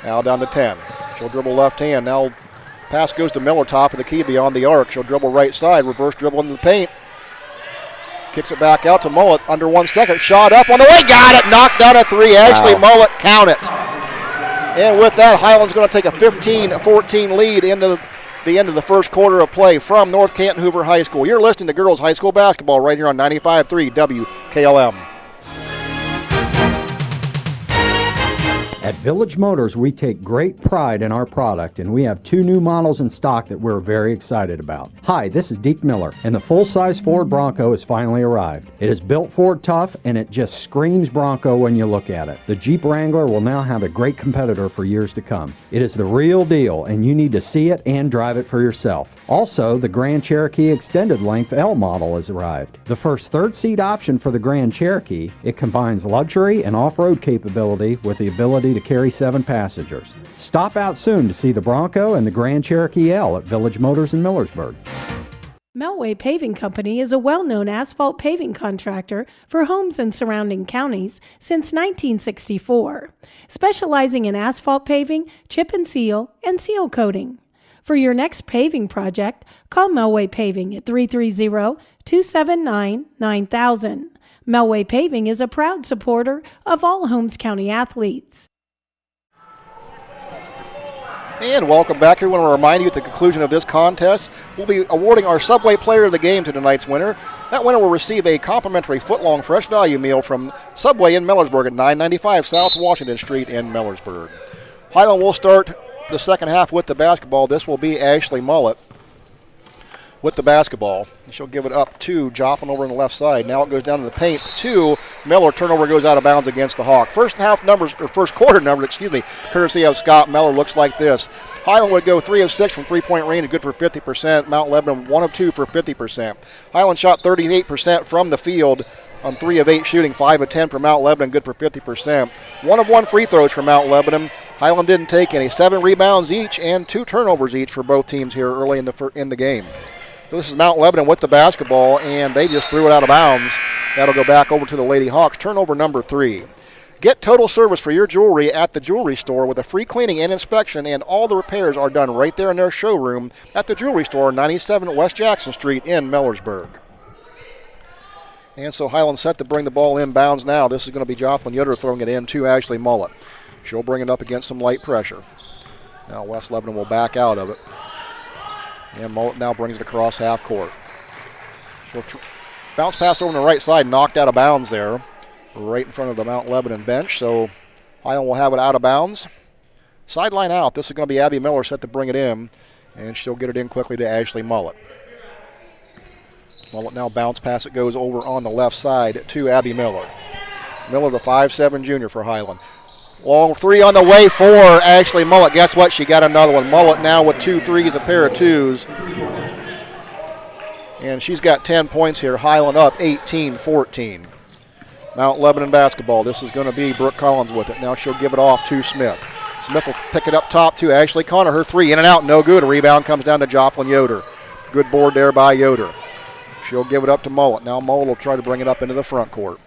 Now down to 10. She'll dribble left hand. Now pass goes to Miller, top of the key beyond the arc. She'll dribble right side, reverse dribble into the paint. Kicks it back out to Mullet, under 1 second. Shot up on the way, got it, knocked down a three. Ashley Mullet, count it. And with that, Hiland's going to take a 15-14 lead into the end of the first quarter of play from North Canton Hoover High School. You're listening to girls high school basketball right here on 95.3 WKLM. At Village Motors, we take great pride in our product, and we have 2 new models in stock that we're very excited about. Hi, this is Deke Miller, and the full-size Ford Bronco has finally arrived. It is built Ford tough, and it just screams Bronco when you look at it. The Jeep Wrangler will now have a great competitor for years to come. It is the real deal, and you need to see it and drive it for yourself. Also, the Grand Cherokee Extended Length L model has arrived. The first third-seat option for the Grand Cherokee, it combines luxury and off-road capability with the ability to carry 7 passengers. Stop out soon to see the Bronco and the Grand Cherokee L at Village Motors in Millersburg. Melway Paving Company is a well-known asphalt paving contractor for homes in surrounding counties since 1964, specializing in asphalt paving, chip and seal coating. For your next paving project, call Melway Paving at 330-279-9000. Melway Paving is a proud supporter of all Holmes County athletes. And welcome back. We want to remind you at the conclusion of this contest, we'll be awarding our Subway Player of the Game to tonight's winner. That winner will receive a complimentary foot-long fresh value meal from Subway in Millersburg at 995 South Washington Street in Millersburg. Hiland will start the second half with the basketball. This will be Ashley Mullett with the basketball. She'll give it up to Joplin over on the left side. Now it goes down to the paint to Miller. Turnover goes out of bounds against the Hawk. First quarter numbers, courtesy of Scott Miller, looks like this. Hiland would go 3 of 6 from three-point range, good for 50%. Mount Lebanon 1 of 2 for 50%. Hiland shot 38% from the field on 3 of 8 shooting, 5 of 10 for Mount Lebanon, good for 50%. 1 of 1 free throws for Mount Lebanon. Hiland didn't take any. 7 rebounds each and 2 turnovers each for both teams here early in the game. So this is Mount Lebanon with the basketball, and they just threw it out of bounds. That'll go back over to the Lady Hawks. Turnover number 3. Get total service for your jewelry at the jewelry store with a free cleaning and inspection, and all the repairs are done right there in their showroom at the jewelry store, 97 West Jackson Street in Millersburg. And so Hiland set to bring the ball inbounds now. This is going to be Joplin Yoder throwing it in to Ashley Mullett. She'll bring it up against some light pressure. Now West Lebanon will back out of it. And Mullett now brings it across half court. She'll bounce pass over on the right side, knocked out of bounds there, right in front of the Mount Lebanon bench. So Hiland will have it out of bounds. Sideline out. This is going to be Abby Miller set to bring it in, and she'll get it in quickly to Ashley Mullett. Mullett now bounce pass. It goes over on the left side to Abby Miller. Miller, the 5'7" junior for Hiland. Long 3 on the way for Ashley Mullett. Guess what? She got another one. Mullett now with 2 threes, a pair of 2s. And she's got 10 points here. Hiland up 18-14. Mount Lebanon basketball. This is going to be Brooke Collins with it. Now she'll give it off to Smith. Smith will pick it up top to Ashley Connor. Her 3 in and out, no good. A rebound comes down to Joplin Yoder. Good board there by Yoder. She'll give it up to Mullett. Now Mullett will try to bring it up into the front court.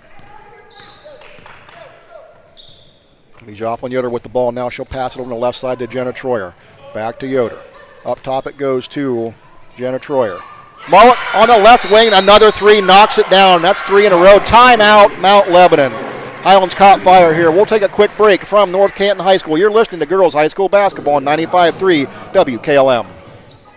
Joplin Yoder with the ball. Now she'll pass it over on the left side to Jenna Troyer. Back to Yoder. Up top it goes to Jenna Troyer. Mullett on the left wing. Another 3. Knocks it down. That's 3 in a row. Timeout, Mount Lebanon. Hiland's caught fire here. We'll take a quick break from North Canton High School. You're listening to Girls High School Basketball on 95.3 WKLM.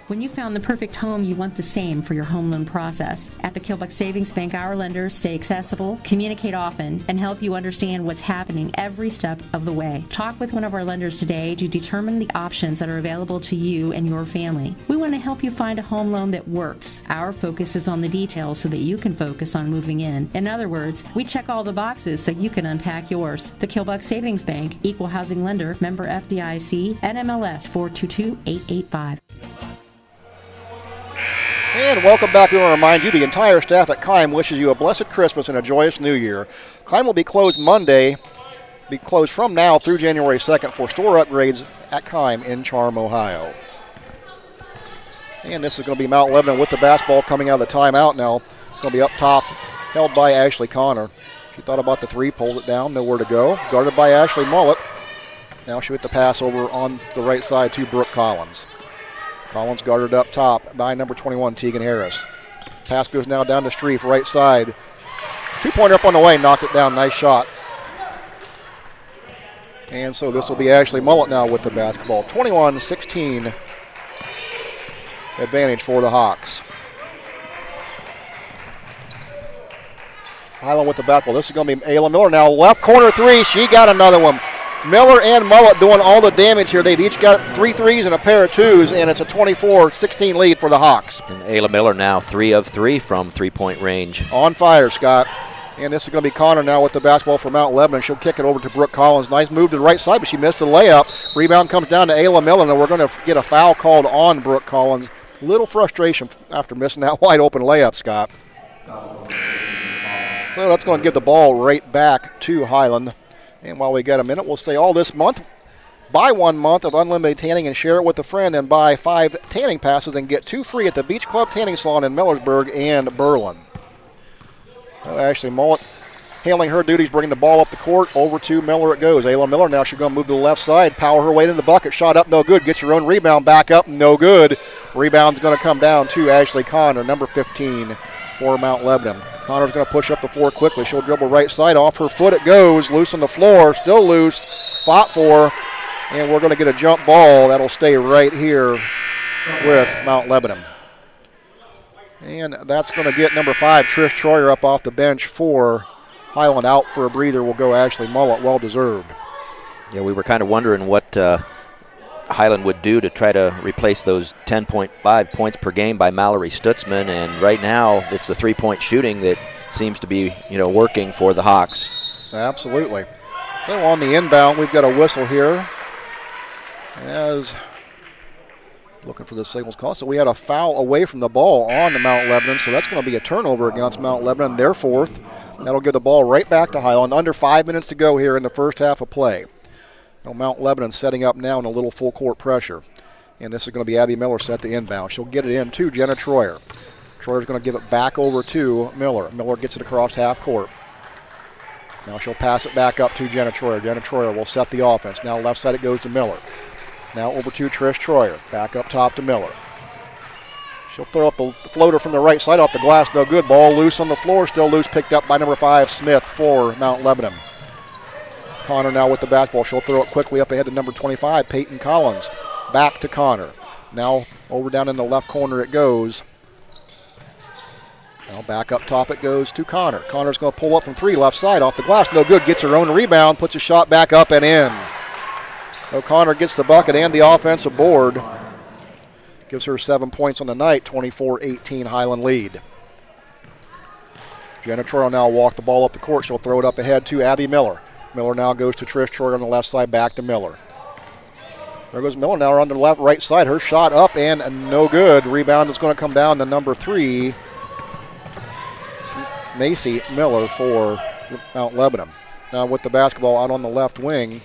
When you found the perfect home, you want the same for your home loan process. At the Kilbuck Savings Bank, our lenders stay accessible, communicate often, and help you understand what's happening every step of the way. Talk with one of our lenders today to determine the options that are available to you and your family. We want to help you find a home loan that works. Our focus is on the details so that you can focus on moving in. In other words, we check all the boxes so you can unpack yours. The Kilbuck Savings Bank, Equal Housing Lender, member FDIC, NMLS 422885. And welcome back. We want to remind you the entire staff at Keim wishes you a blessed Christmas and a joyous New Year. Keim will be closed Monday, be closed from now through January 2nd for store upgrades at Keim in Charm, Ohio. And this is going to be Mount Lebanon with the basketball coming out of the timeout now. It's going to be up top, held by Ashley Connor. She thought about the 3, pulls it down, nowhere to go. Guarded by Ashley Mullett. Now she hit the pass over on the right side to Brooke Collins. Collins guarded up top by number 21, Tegan Harris. Pass goes now down to Streif, right side. 2-pointer up on the way, knocked it down. Nice shot. And so this will be Ashley Mullett now with the basketball. 21-16 advantage for the Hawks. Hiland with the basketball. This is going to be Ayla Miller now. Left corner 3. She got another one. Miller and Mullet doing all the damage here. They've each got 3 threes and a pair of twos, and it's a 24-16 lead for the Hawks. And Ayla Miller now 3 of 3 from three-point range. On fire, Scott. And this is going to be Connor now with the basketball for Mount Lebanon. She'll kick it over to Brooke Collins. Nice move to the right side, but she missed the layup. Rebound comes down to Ayla Miller, and we're going to get a foul called on Brooke Collins. Little frustration after missing that wide open layup, Scott. So that's going to give the ball right back to Hiland. And while we got a minute, we'll say all this month, buy 1 month of unlimited tanning and share it with a friend, and buy 5 tanning passes and get 2 free at the Beach Club Tanning Salon in Millersburg and Berlin. Ashley Mullet handling her duties, bringing the ball up the court. Over to Miller it goes. Ayla Miller now she's going to move to the left side, power her way into the bucket. Shot up, no good. Gets her own rebound, back up, no good. Rebound's going to come down to Ashley Connor, number 15 for Mount Lebanon. Connor's going to push up the floor quickly. She'll dribble right side. Off her foot it goes. Loose on the floor. Still loose. Fought for. And we're going to get a jump ball. That'll stay right here with Mount Lebanon. And that's going to get number 5, Trish Troyer, up off the bench for Hiland. Out for a breather will go Ashley Mullet. Well deserved. Yeah, we were kind of wondering what Hiland would do to try to replace those 10.5 points per game by Mallory Stutzman, and right now it's the 3-point shooting that seems to be, working for the Hawks. Absolutely. So on the inbound, we've got a whistle here. As looking for the signals call. So we had a foul away from the ball on to Mount Lebanon, so that's going to be a turnover against Mount Lebanon, their 4th. That'll give the ball right back to Hiland. Under 5 minutes to go here in the first half of play. Mount Lebanon setting up now in a little full court pressure. And this is going to be Abby Miller set the inbound. She'll get it in to Jenna Troyer. Troyer's going to give it back over to Miller. Miller gets it across half court. Now she'll pass it back up to Jenna Troyer. Jenna Troyer will set the offense. Now left side it goes to Miller. Now over to Trish Troyer. Back up top to Miller. She'll throw up the floater from the right side off the glass. No good. Ball loose on the floor. Still loose. Picked up by number 5, Smith, for Mount Lebanon. Connor now with the basketball. She'll throw it quickly up ahead to number 25, Peyton Collins. Back to Connor. Now over down in the left corner it goes. Now back up top it goes to Connor. Connor's going to pull up from 3, left side, off the glass. No good. Gets her own rebound. Puts a shot back up and in. O'Connor gets the bucket and the offensive board. Gives her 7 points on the night. 24-18 Hiland lead. Jenna Troyer will now walk the ball up the court. She'll throw it up ahead to Abby Miller. Miller now goes to Trish Troyer on the left side, back to Miller. There goes Miller now on the left right side. Her shot up and no good. Rebound is going to come down to number 3, Macy Miller, for Mount Lebanon. Now with the basketball out on the left wing,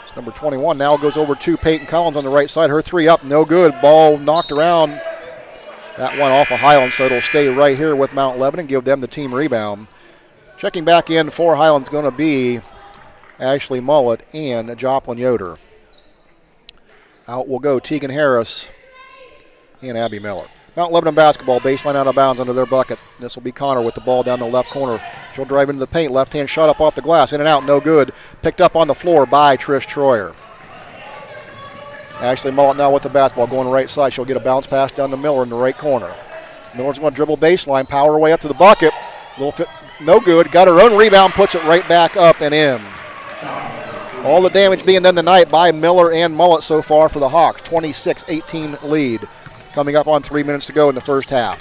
it's number 21. Now goes over to Peyton Collins on the right side. Her 3 up, no good. Ball knocked around. That one off of Hiland, so it'll stay right here with Mount Lebanon, give them the team rebound. Checking back in for Hiland's going to be Ashley Mullet and Joplin Yoder. Out will go Tegan Harris and Abby Miller. Mount Lebanon basketball, baseline out of bounds under their bucket. This will be Connor with the ball down the left corner. She'll drive into the paint. Left-hand shot up off the glass. In and out, no good. Picked up on the floor by Trish Troyer. Ashley Mullet now with the basketball going right side. She'll get a bounce pass down to Miller in the right corner. Miller's going to dribble baseline, power her way up to the bucket. Little fit, no good. Got her own rebound, puts it right back up and in. All the damage being done tonight by Miller and Mullet so far for the Hawks. 26-18 lead. Coming up on 3 minutes to go in the first half.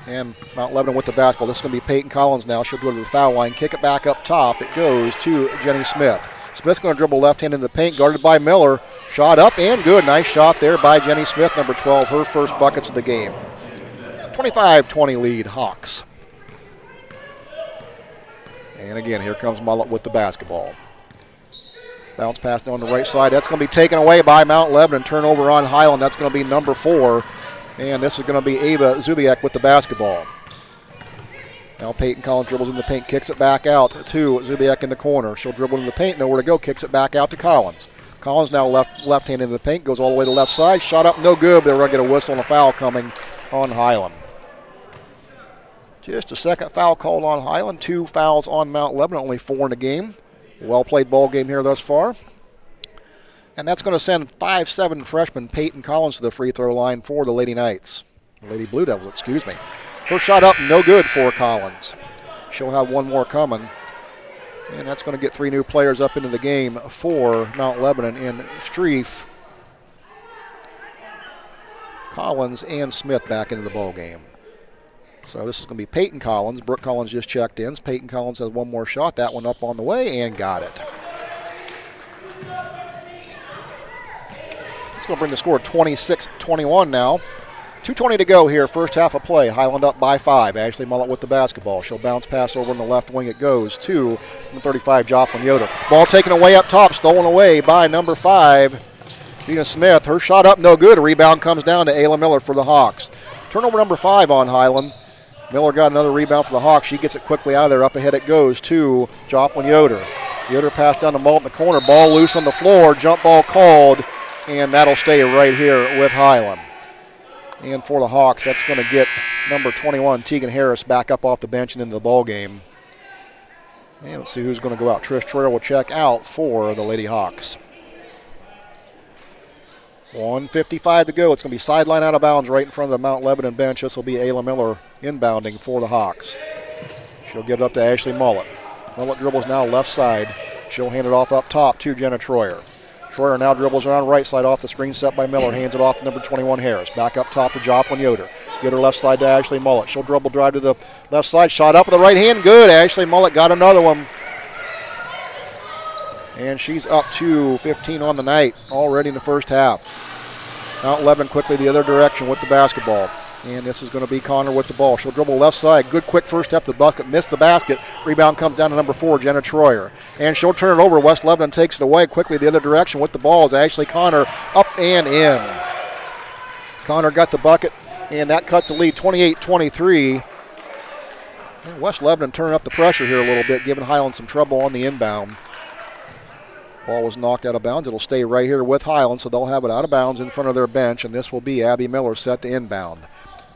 And Mount Lebanon with the basketball. This is going to be Peyton Collins now. She'll go to the foul line, kick it back up top. It goes to Jenny Smith. Smith's going to dribble left hand in the paint, guarded by Miller. Shot up and good. Nice shot there by Jenny Smith, number 12, her first buckets of the game. 25-20 lead, Hawks. And again, here comes Mullet with the basketball. Bounce pass down the right side. That's going to be taken away by Mount Lebanon. Turnover on Hiland. That's going to be number 4. And this is going to be Ava Zubiak with the basketball. Now Peyton Collins dribbles in the paint, kicks it back out to Zubiak in the corner. She'll dribble in the paint, nowhere to go, kicks it back out to Collins. Collins now left hand in the paint, goes all the way to left side. Shot up, no good. They're going to get a whistle and a foul coming on Hiland. Just a second foul called on Hiland. 2 fouls on Mount Lebanon, only 4 in the game. Well-played ball game here thus far. And that's going to send 5'7" freshman Peyton Collins to the free throw line for the Lady Knights. Lady Blue Devils, excuse me. First shot up, no good for Collins. She'll have one more coming. And that's going to get 3 new players up into the game for Mount Lebanon in Streif, Collins, and Smith back into the ball game. So this is going to be Peyton Collins. Brooke Collins just checked in. Peyton Collins has one more shot. That one up on the way and got it. It's going to bring the score 26-21 now. 2:20 to go here, first half of play. Hiland up by 5. Ashley Mullet with the basketball. She'll bounce pass over in the left wing. It goes to the 35, Joplin Yoder. Ball taken away up top, stolen away by number 5, Gina Smith. Her shot up, no good. A rebound comes down to Ayla Miller for the Hawks. Turnover number 5 on Hiland. Miller got another rebound for the Hawks. She gets it quickly out of there. Up ahead it goes to Joplin Yoder. Yoder passed down to Mullet in the corner. Ball loose on the floor. Jump ball called, and that'll stay right here with Hiland. And for the Hawks, that's going to get number 21, Tegan Harris, back up off the bench and into the ball game. And let's see who's going to go out. Trish Troyer will check out for the Lady Hawks. 1:55 to go. It's going to be sideline out of bounds right in front of the Mount Lebanon bench. This will be Ayla Miller inbounding for the Hawks. She'll get it up to Ashley Mullet. Mullet dribbles now left side. She'll hand it off up top to Jenna Troyer. Troyer now dribbles around right side off the screen set by Miller. Hands it off to number 21, Harris. Back up top to Joplin Yoder. Yoder left side to Ashley Mullet. She'll dribble drive to the left side. Shot up with the right hand. Good. Ashley Mullet got another one. And she's up to 15 on the night already in the first half. Mount Lebanon quickly the other direction with the basketball. And this is going to be Connor with the ball. She'll dribble left side. Good quick first step to the bucket. Missed the basket. Rebound comes down to number 4, Jenna Troyer. And she'll turn it over. West Lebanon takes it away quickly the other direction with the ball as Ashley Connor up and in. Connor got the bucket, and that cuts the lead 28-23. And West Lebanon turning up the pressure here a little bit, giving Hiland some trouble on the inbound. Ball was knocked out of bounds. It'll stay right here with Hiland, so they'll have it out of bounds in front of their bench, and this will be Abby Miller set to inbound.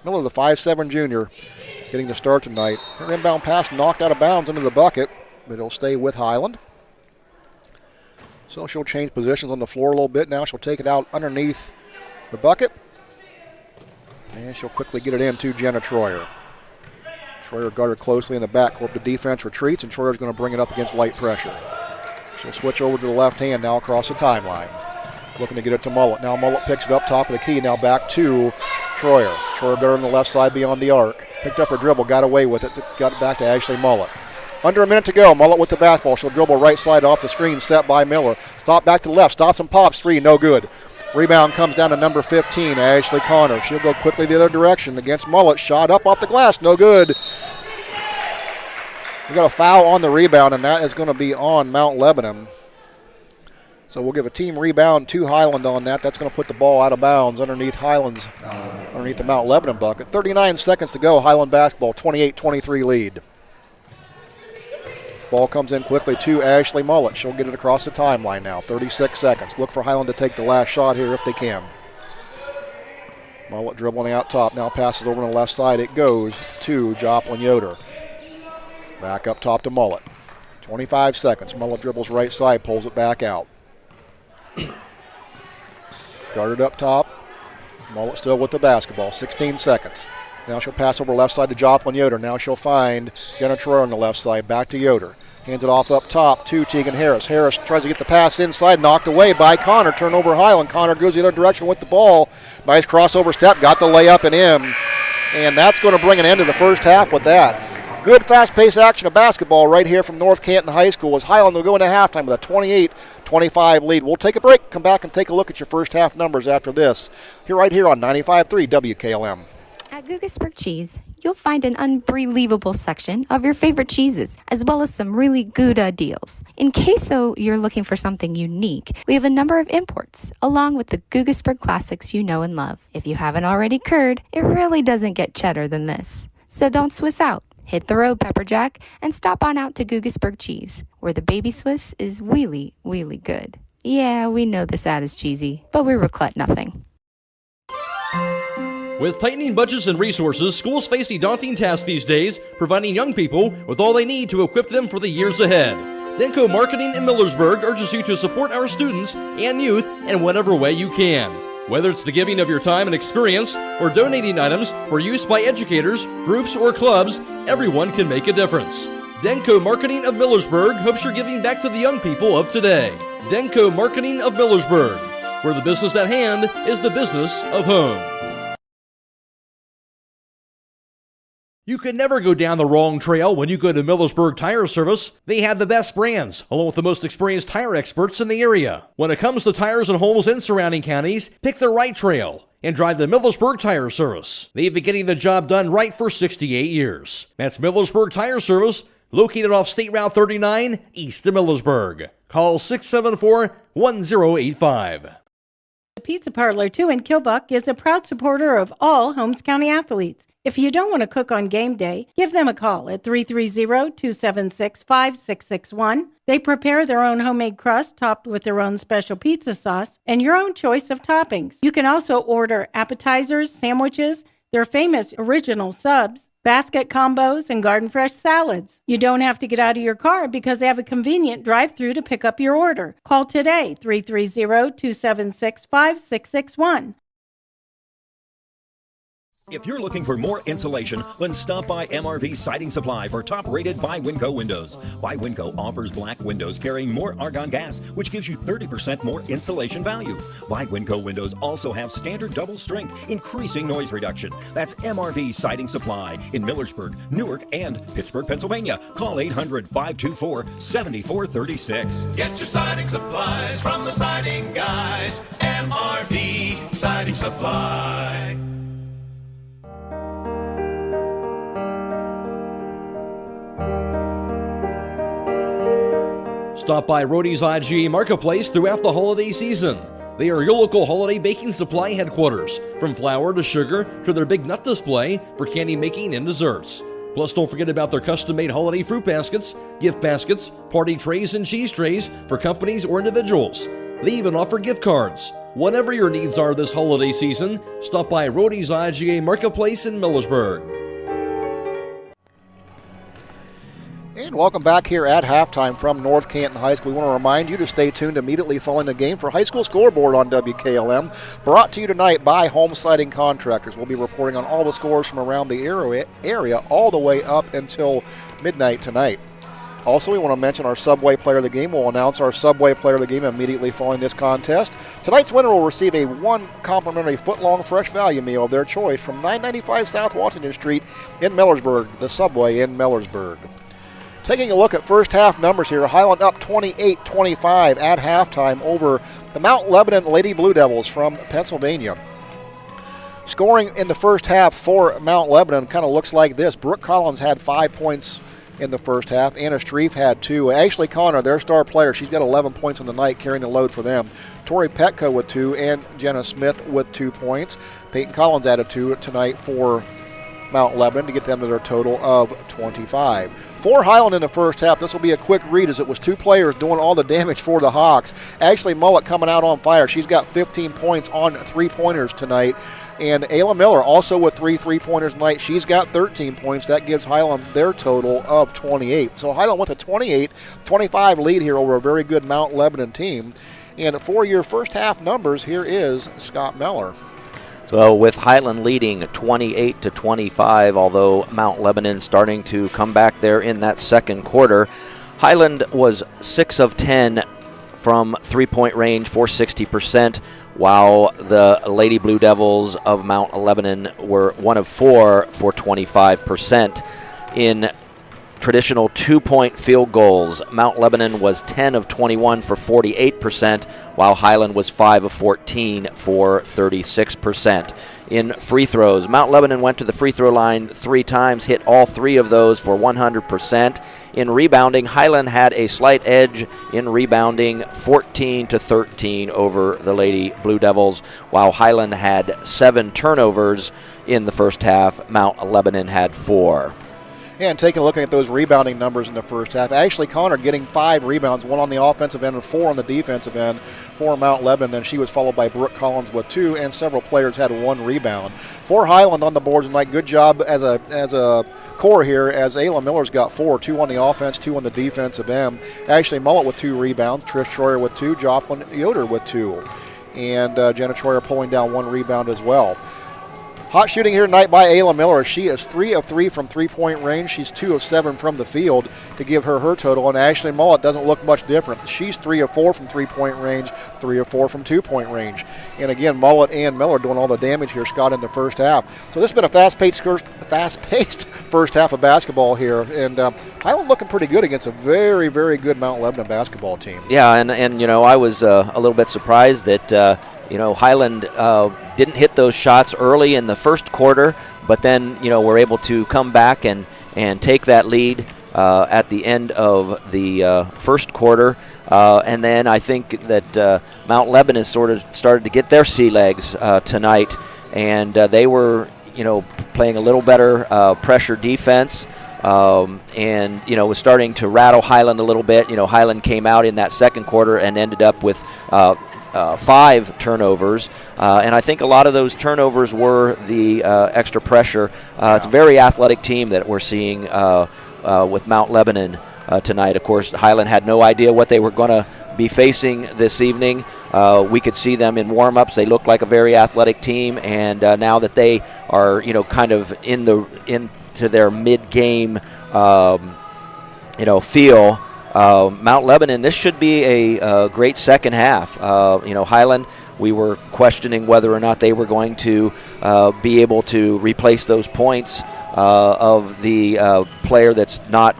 Miller, the 5'7" junior, getting the start tonight. Her inbound pass knocked out of bounds into the bucket, but it'll stay with Hiland. So she'll change positions on the floor a little bit now. She'll take it out underneath the bucket, and she'll quickly get it in to Jenna Troyer. Troyer guarded closely in the backcourt. The defense retreats, and Troyer's going to bring it up against light pressure. She'll switch over to the left hand now across the timeline. Looking to get it to Mullet. Now Mullet picks it up top of the key. Now back to Troyer. Troyer better on the left side beyond the arc. Picked up her dribble, got away with it. Got it back to Ashley Mullet. Under a minute to go. Mullet with the basketball. She'll dribble right side off the screen, set by Miller. Stop back to the left. Stops and pops. 3, no good. Rebound comes down to number 15, Ashley Connor. She'll go quickly the other direction against Mullet. Shot up off the glass, no good. We got a foul on the rebound, and that is going to be on Mount Lebanon. So we'll give a team rebound to Hiland on that. That's going to put the ball out of bounds underneath underneath the Mount Lebanon bucket. 39 seconds to go. Hiland basketball, 28-23 lead. Ball comes in quickly to Ashley Mullet. She'll get it across the timeline now. 36 seconds. Look for Hiland to take the last shot here if they can. Mullet dribbling out top. Now passes over on the left side. It goes to Joplin Yoder. Back up top to Mullet. 25 seconds. Mullet dribbles right side, pulls it back out. Guarded up top. Mullet still with the basketball. 16 seconds. Now she'll pass over left side to Joplin Yoder. Now she'll find Jenna Troyer on the left side. Back to Yoder. Hands it off up top to Tegan Harris. Harris tries to get the pass inside. Knocked away by Connor. Turnover Hiland. Connor goes the other direction with the ball. Nice crossover step. Got the layup and in. And that's going to bring an end to the first half with that. Good fast-paced action of basketball right here from North Canton High School as Hiland will go into halftime with a 28-25 lead. We'll take a break, come back and take a look at your first half numbers after this. Right here on 95.3 WKLM. At Gugasburg Cheese, you'll find an unbelievable section of your favorite cheeses, as well as some really good deals. In case you're looking for something unique, we have a number of imports, along with the Gugasburg classics you know and love. If you haven't already curd, it really doesn't get cheddar than this. So don't Swiss out. Hit the road, Pepperjack, and stop on out to Gugasburg Cheese, where the baby Swiss is wheelie, wheelie good. Yeah, we know this ad is cheesy, but we regret nothing. With tightening budgets and resources, schools face a daunting task these days, providing young people with all they need to equip them for the years ahead. Denko Marketing in Millersburg urges you to support our students and youth in whatever way you can. Whether it's the giving of your time and experience or donating items for use by educators, groups, or clubs, everyone can make a difference. Denko Marketing of Millersburg hopes you're giving back to the young people of today. Denko Marketing of Millersburg, where the business at hand is the business of home. You can never go down the wrong trail when you go to Millersburg Tire Service. They have the best brands, along with the most experienced tire experts in the area. When it comes to tires in Holmes and surrounding counties, pick the right trail and drive the Millersburg Tire Service. They've been getting the job done right for 68 years. That's Millersburg Tire Service, located off State Route 39, east of Millersburg. Call 674-1085. The Pizza Parlor 2 in Kilbuck is a proud supporter of all Holmes County athletes. If you don't want to cook on game day, give them a call at 330-276-5661. They prepare their own homemade crust topped with their own special pizza sauce and your own choice of toppings. You can also order appetizers, sandwiches, their famous original subs, basket combos, and garden fresh salads. You don't have to get out of your car because they have a convenient drive-thru to pick up your order. Call today, 330-276-5661. If you're looking for more insulation, then stop by MRV Siding Supply for top-rated By Winco windows. By Winco offers black windows carrying more argon gas, which gives you 30% more insulation value. By Winco windows also have standard double strength, increasing noise reduction. That's MRV Siding Supply in Millersburg, Newark, and Pittsburgh, Pennsylvania. Call 800-524-7436. Get your siding supplies from the siding guys. MRV Siding Supply. Stop by Rody's IGA Marketplace throughout the holiday season. They are your local holiday baking supply headquarters, from flour to sugar to their big nut display for candy making and desserts. Plus, don't forget about their custom-made holiday fruit baskets, gift baskets, party trays, and cheese trays for companies or individuals. They even offer gift cards. Whatever your needs are this holiday season, stop by Rody's IGA Marketplace in Millersburg. And welcome back here at halftime from North Canton High School. We want to remind you to stay tuned immediately following the game for High School Scoreboard on WKLM. Brought to you tonight by Home Siding Contractors. We'll be reporting on all the scores from around the area all the way up until midnight tonight. Also, we want to mention our Subway Player of the Game. We'll announce our Subway Player of the Game immediately following this contest. Tonight's winner will receive a one complimentary foot-long fresh value meal of their choice from 995 South Washington Street in Millersburg, the Subway in Millersburg. Taking a look at first half numbers here, Hiland up 28-25 at halftime over the Mount Lebanon Lady Blue Devils from Pennsylvania. Scoring in the first half for Mount Lebanon kind of looks like this. Brooke Collins had 5 points in the first half. Anna Streef had 2. Ashley Connor, their star player, she's got 11 points on the night, carrying the load for them. Tori Petko with 2 and Jenna Smith with 2 points. Peyton Collins added 2 tonight for Mount Lebanon to get them to their total of 25. For Hiland in the first half, this will be a quick read as it was 2 players doing all the damage for the Hawks. Ashley Mullet coming out on fire. She's got 15 points on 3-pointers tonight. And Ayla Miller also with 3 3-pointers tonight. She's got 13 points. That gives Hiland their total of 28. So Hiland with a 28-25 lead here over a very good Mount Lebanon team. And for your first half numbers, here is Scott Miller. So with Hiland leading 28-25, although Mount Lebanon starting to come back there in that second quarter, Hiland was 6 of 10 from three-point range for 60%, while the Lady Blue Devils of Mount Lebanon were 1 of 4 for 25%. In traditional two-point field goals, Mount Lebanon was 10 of 21 for 48%, while Hiland was 5 of 14 for 36%. In free throws, Mount Lebanon went to the free throw line 3 times, hit all 3 of those for 100%. In rebounding, Hiland had a slight edge in rebounding, 14-13 over the Lady Blue Devils, while Hiland had 7 turnovers in the first half. Mount Lebanon had 4. And taking a look at those rebounding numbers in the first half, Ashley Connor getting 5 rebounds, 1 on the offensive end and 4 on the defensive end for Mount Lebanon. Then she was followed by Brooke Collins with 2, and several players had 1 rebound. For Hiland on the boards tonight, good job as a core here, as Ayla Miller's got 4, 2 on the offense, 2 on the defensive end. Ashley Mullet with 2 rebounds, Trish Troyer with 2, Jocelyn Yoder with 2, and Jenna Troyer pulling down 1 rebound as well. Hot shooting here tonight by Ayla Miller. She is 3 of 3 from three-point range. She's 2 of 7 from the field to give her total. And Ashley Mullet doesn't look much different. She's 3 of 4 from three-point range, 3 of 4 from two-point range. And again, Mullet and Miller doing all the damage here, Scott, in the first half. So this has been a fast-paced first half of basketball here. And Hiland looking pretty good against a very, very good Mount Lebanon basketball team. Yeah, and I was a little bit surprised that Hiland didn't hit those shots early in the first quarter, but then were able to come back and take that lead at the end of the first quarter. And then I think that Mount Lebanon has sort of started to get their sea legs tonight, and they were playing a little better pressure defense. And was starting to rattle Hiland a little bit. Hiland came out in that second quarter and ended up with 5 turnovers, and I think a lot of those turnovers were the extra pressure. It's a very athletic team that we're seeing with Mount Lebanon tonight. Of course, Hiland had no idea what they were going to be facing this evening. We could see them in warm-ups. They look like a very athletic team, and now that they are kind of into their mid-game feel, Mount Lebanon, this should be a great second half. Hiland, we were questioning whether or not they were going to be able to replace those points of the player that's not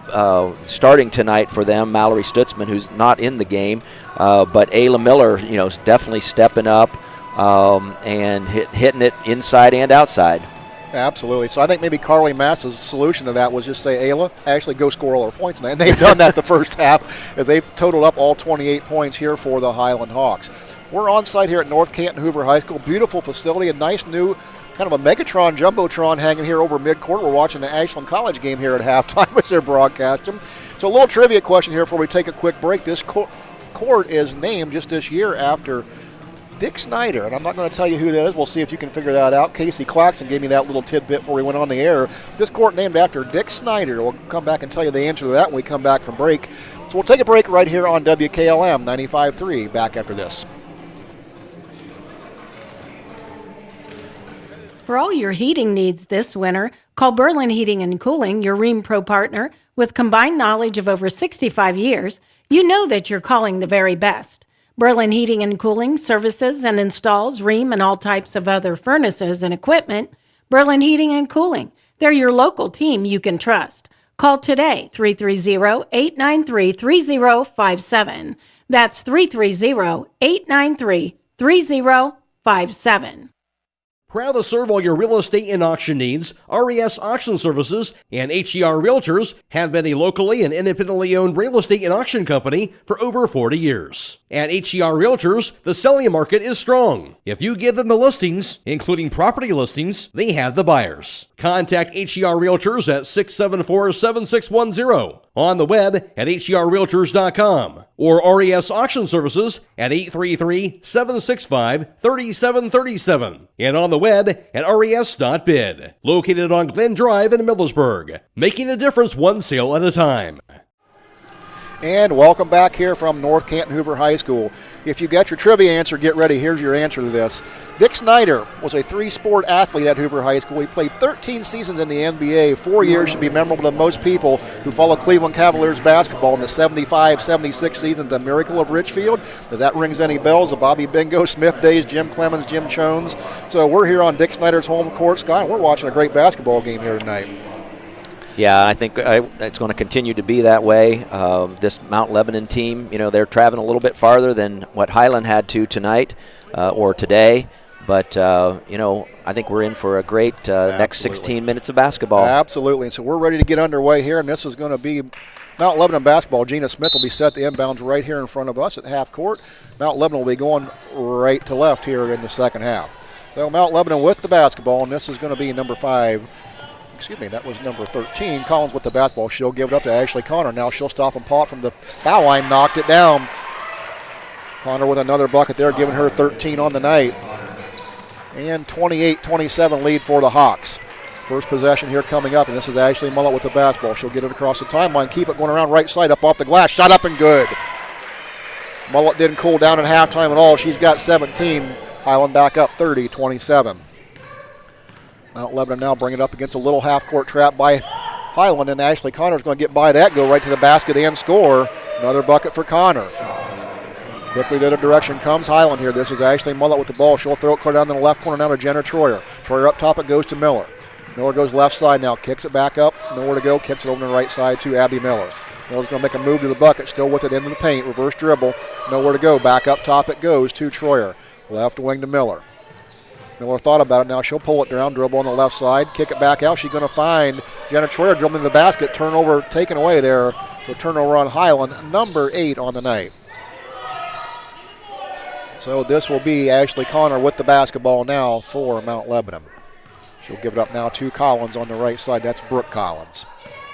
starting tonight for them, Mallory Stutzman, who's not in the game. But Ayla Miller, is definitely stepping up and hitting it inside and outside. Absolutely. So I think maybe Carly Mass's solution to that was just say, Ayla, actually go score all her points. And they've done that the first half as they've totaled up all 28 points here for the Hiland Hawks. We're on site here at North Canton Hoover High School. Beautiful facility, a nice new kind of a Megatron Jumbotron hanging here over midcourt. We're watching the Ashland College game here at halftime as they're broadcasting. So a little trivia question here before we take a quick break. This court is named just this year after Dick Snyder, and I'm not going to tell you who that is. We'll see if you can figure that out. Casey Claxton gave me that little tidbit before we went on the air. This court named after Dick Snyder. We'll come back and tell you the answer to that when we come back from break. So we'll take a break right here on WKLM 95.3. Back after this. For all your heating needs this winter, call Berlin Heating and Cooling, your Rheem Pro partner. With combined knowledge of over 65 years, you know that you're calling the very best. Berlin Heating and Cooling services and installs Rheem and all types of other furnaces and equipment. Berlin Heating and Cooling, they're your local team you can trust. Call today, 330-893-3057. That's 330-893-3057. Proud to serve all your real estate and auction needs, RES Auction Services and HER Realtors have been a locally and independently owned real estate and auction company for over 40 years. At HER Realtors, the selling market is strong. If you give them the listings, including property listings, they have the buyers. Contact HER Realtors at 674-7610, on the web at herrealtors.com, or RES Auction Services at 833-765-3737, and on the web at res.bid. Located on Glen Drive in Millersburg, making a difference one sale at a time. And welcome back here from North Canton Hoover High School. If you got your trivia answer, get ready. Here's your answer to this. Dick Snyder was a 3-sport athlete at Hoover High School. He played 13 seasons in the NBA. 4 years should be memorable to most people who follow Cleveland Cavaliers basketball. In the 75-76 season, the Miracle of Richfield. If that rings any bells, the Bobby Bingo Smith days, Jim Clemens, Jim Jones. So we're here on Dick Snyder's home court, Scott, and we're watching a great basketball game here tonight. Yeah, I think it's going to continue to be that way. This Mount Lebanon team, they're traveling a little bit farther than what Hiland had to tonight or today. But, I think we're in for a great next 16 minutes of basketball. Absolutely. And so we're ready to get underway here, and this is going to be Mount Lebanon basketball. Gina Smith will be set to inbounds right here in front of us at half court. Mount Lebanon will be going right to left here in the second half. So Mount Lebanon with the basketball, and this is going to be number 5. Excuse me, that was number 13. Collins with the basketball. She'll give it up to Ashley Connor. Now she'll stop and pop from the foul line. Knocked it down. Connor with another bucket there, giving her 13 on the night. And 28-27 lead for the Hawks. First possession here coming up, and this is Ashley Mullet with the basketball. She'll get it across the timeline. Keep it going around right side, up off the glass. Shot up and good. Mullet didn't cool down at halftime at all. She's got 17. Hiland back up 30-27. Mount Lebanon now bring it up against a little half-court trap by Hiland, and Ashley Connor's going to get by that, go right to the basket and score. Another bucket for Connor. Quickly the other direction comes Hiland here. This is Ashley Mullet with the ball. She'll throw it clear down in the left corner now to Jenna Troyer. Troyer up top, it goes to Miller. Miller goes left side now, kicks it back up, nowhere to go, kicks it over to the right side to Abby Miller. Miller's going to make a move to the bucket, still with it into the paint, reverse dribble, nowhere to go, back up top it goes to Troyer. Left wing to Miller. Miller thought about it now, she'll pull it down, dribble on the left side, kick it back out, she's going to find Jenna Troyer dribbling in the basket, turnover taken away there, the turnover on Hiland, number 8 on the night. So this will be Ashley Connor with the basketball now for Mount Lebanon. She'll give it up now to Collins on the right side. That's Brooke Collins.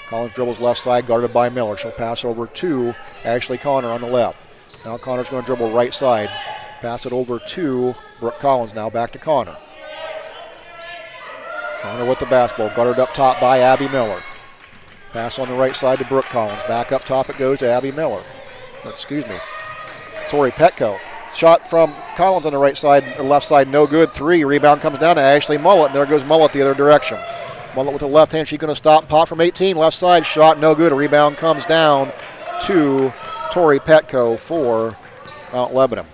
Collins dribbles left side, guarded by Miller. She'll pass over to Ashley Connor on the left. Now Connor's going to dribble right side. Pass it over to Brooke Collins. Now back to Connor. Connor with the basketball, guarded up top by Abby Miller. Pass on the right side to Brooke Collins. Back up top it goes to Abby Miller. Tori Petco. Shot from Collins on the right side, or left side, no good. 3. Rebound comes down to Ashley Mullet, and there goes Mullet the other direction. Mullet with the left hand, she's going to stop. Pop from 18, left side, shot, no good. A rebound comes down to Tori Petco for Mount Lebanon.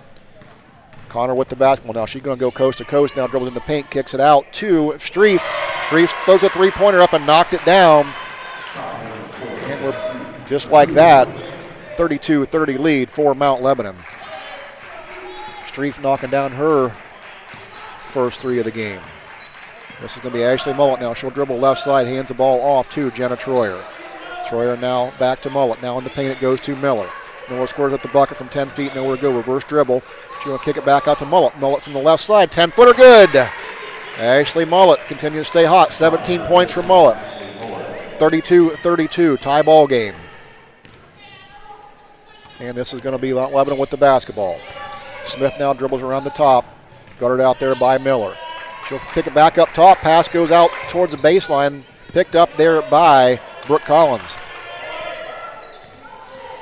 Connor with the basketball now. She's going to go coast to coast now, dribbles in the paint, kicks it out to Streif. Streif throws a three-pointer up and knocked it down. And we're just like that, 32-30 lead for Mount Lebanon. Streif knocking down her first 3 of the game. This is going to be Ashley Mullet now. She'll dribble left side, hands the ball off to Jenna Troyer. Troyer now back to Mullet. Now in the paint it goes to Miller. Miller scores at the bucket from 10 feet, nowhere to go. Reverse dribble. She's going to kick it back out to Mullet. Mullet from the left side, 10-footer good. Ashley Mullet continues to stay hot. 17 points for Mullet. 32-32, tie ball game. And this is going to be Mount Lebanon with the basketball. Smith now dribbles around the top, guarded out there by Miller. She'll kick it back up top. Pass goes out towards the baseline, picked up there by Brooke Collins.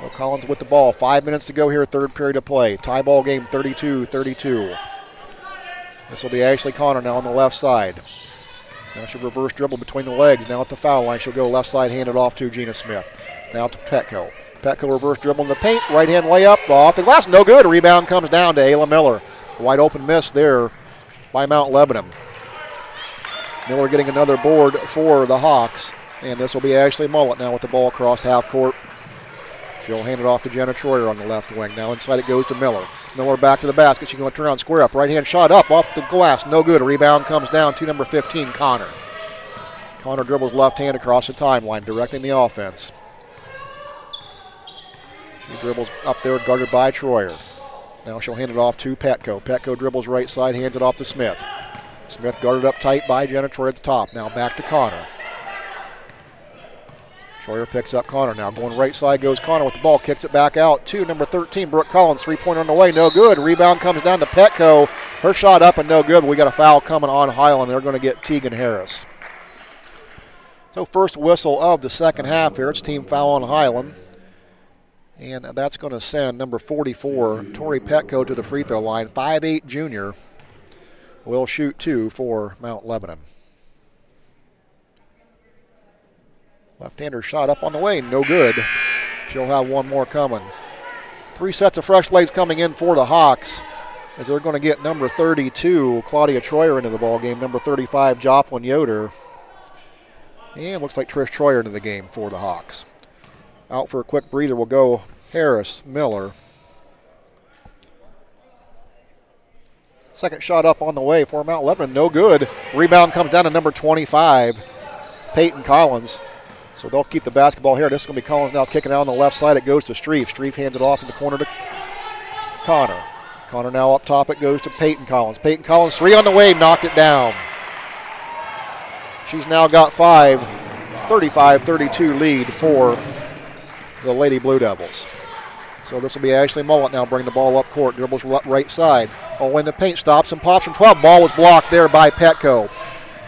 So Collins with the ball. 5 minutes to go here, third period of play. Tie ball game, 32-32. This will be Ashley Connor now on the left side. Now she'll reverse dribble between the legs. Now at the foul line, she'll go left side, hand it off to Gina Smith. Now to Petco. Petco reverse dribble in the paint, right hand layup, off the glass, no good. Rebound comes down to Ayla Miller. Wide open miss there by Mount Lebanon. Miller getting another board for the Hawks, and this will be Ashley Mullet now with the ball across half court. She'll hand it off to Jenna Troyer on the left wing. Now inside it goes to Miller. Miller back to the basket. She's going to turn around, square up. Right hand shot up off the glass, no good. Rebound comes down to number 15, Connor. Connor dribbles left hand across the timeline, directing the offense. She dribbles up there, guarded by Troyer. Now she'll hand it off to Petco. Petco dribbles right side, hands it off to Smith. Smith guarded up tight by Jenna Troyer at the top. Now back to Connor. Troyer picks up Connor. Now going right side goes Connor with the ball. Kicks it back out to number 13, Brooke Collins. Three-pointer on the way, no good. Rebound comes down to Petco. Her shot up and no good. We got a foul coming on Hiland. They're going to get Tegan Harris. So first whistle of the second half here. It's team foul on Hiland. And that's going to send number 44, Tori Petco, to the free throw line. 5'8" junior will shoot 2 for Mount Lebanon. Left-hander shot up on the way, no good. She'll have one more coming. 3 sets of fresh legs coming in for the Hawks, as they're going to get number 32, Claudia Troyer, into the ball game. Number 35, Joplin Yoder. And looks like Trish Troyer into the game for the Hawks. Out for a quick breather will go Harris, Miller. Second shot up on the way for Mount Lebanon, no good. Rebound comes down to number 25, Peyton Collins. So they'll keep the basketball here. This is going to be Collins now kicking out on the left side. It goes to Streif. Streif hands it off in the corner to Connor. Connor now up top. It goes to Peyton Collins. Peyton Collins, 3 on the way, knocked it down. She's now got 5, 35-32 lead for the Lady Blue Devils. So this will be Ashley Mullet now bringing the ball up court. Dribbles right side. All in the paint, stops and pops from 12. Ball was blocked there by Petco.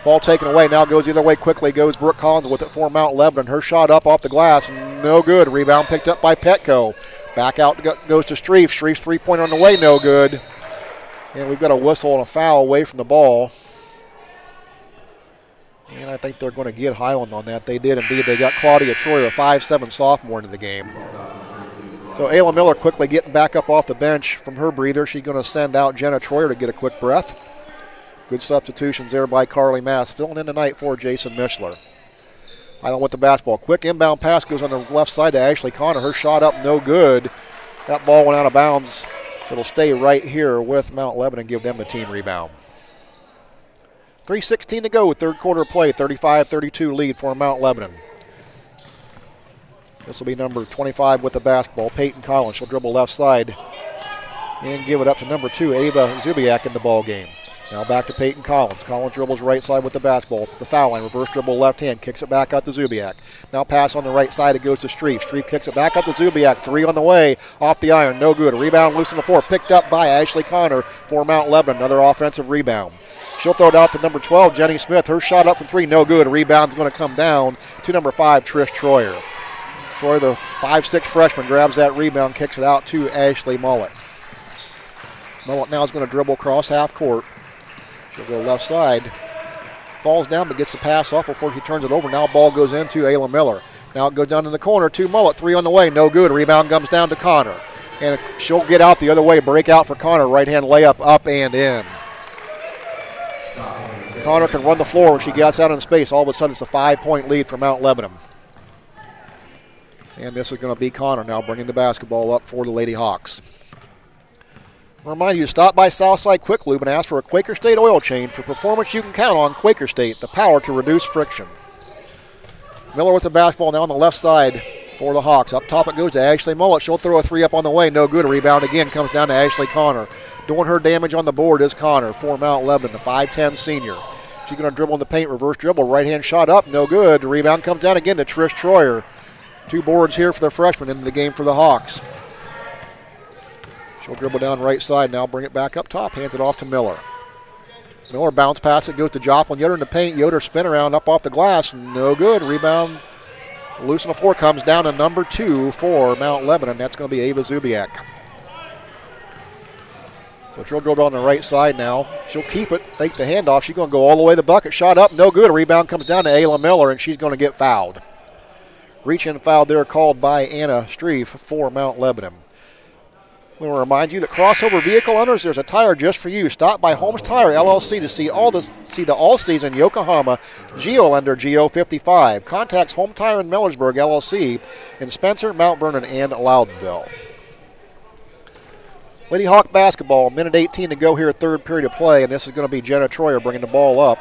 Ball taken away, now goes the other way quickly. Goes Brooke Collins with it for Mount Lebanon. Her shot up off the glass, no good. Rebound picked up by Petco. Back out goes to Streif. Streif's three-pointer on the way, no good. And we've got a whistle and a foul away from the ball. And I think they're going to get Hiland on that. They did indeed. They got Claudia Troyer, a 5'7" sophomore, into the game. So Ayla Miller quickly getting back up off the bench from her breather. She's going to send out Jenna Troyer to get a quick breath. Good substitutions there by Carly Mass, filling in tonight for Jason Mishler. Hiland with the basketball. Quick inbound pass goes on the left side to Ashley Connor. Her shot up, no good. That ball went out of bounds, so it'll stay right here with Mount Lebanon, give them the team rebound. 3:16 to go, third quarter play, 35-32 lead for Mount Lebanon. This will be number 25 with the basketball, Peyton Collins. She'll dribble left side and give it up to number 2, Ava Zubiak, in the ball game. Now back to Peyton Collins. Collins dribbles right side with the basketball. The foul line, reverse dribble left hand, kicks it back out to Zubiak. Now pass on the right side, it goes to Streif. Streif kicks it back out to Zubiak. 3 on the way, off the iron, no good. Rebound loose on the floor, picked up by Ashley Connor for Mount Lebanon. Another offensive rebound. She'll throw it out to number 12, Jenny Smith. Her shot up from 3, no good. Rebound's going to come down to number 5, Trish Troyer. Troyer, the 5'6" freshman, grabs that rebound, kicks it out to Ashley Mullet. Mullet now is going to dribble across half court. She'll go left side. Falls down but gets the pass off before she turns it over. Now ball goes into Ayla Miller. Now it goes down in the corner to Mullet. 3 on the way, no good. Rebound comes down to Connor. And she'll get out the other way. Break out for Connor. Right-hand layup up and in. Connor can run the floor when she gets out in space. All of a sudden it's a 5-point lead for Mount Lebanon. And this is going to be Connor now bringing the basketball up for the Lady Hawks. I remind you to stop by Southside Quick Lube and ask for a Quaker State oil change. For performance you can count on. Quaker State, the power to reduce friction. Miller with the basketball now on the left side for the Hawks. Up top it goes to Ashley Mullet. She'll throw a 3 up on the way. No good. A rebound again comes down to Ashley Connor. Doing her damage on the board is Connor for Mount Lebanon, the 5'10" senior. She's going to dribble in the paint, reverse dribble, right-hand shot up, no good. The rebound comes down again to Trish Troyer. 2 boards here for the freshman into the game for the Hawks. She'll dribble down right side now, bring it back up top, hands it off to Miller. Miller bounce pass, it goes to Joplin Yoder in the paint. Yoder spin around up off the glass, no good. Rebound loose on the floor, comes down to number 2 for Mount Lebanon. That's going to be Ava Zubiak. So she'll dribble on the right side now. She'll keep it, take the handoff. She's going to go all the way to the bucket. Shot up, no good. A rebound comes down to Ayla Miller, and she's going to get fouled. Reach-in foul there called by Anna Streif for Mount Lebanon. We will remind you that crossover vehicle owners, there's a tire just for you. Stop by Holmes Tire LLC to see the all-season Yokohama Geolander GO55. Contacts Home Tire in Millersburg LLC in Spencer, Mount Vernon, and Loudonville. Lady Hawk basketball, minute 18 to go here, third period of play, and this is going to be Jenna Troyer bringing the ball up.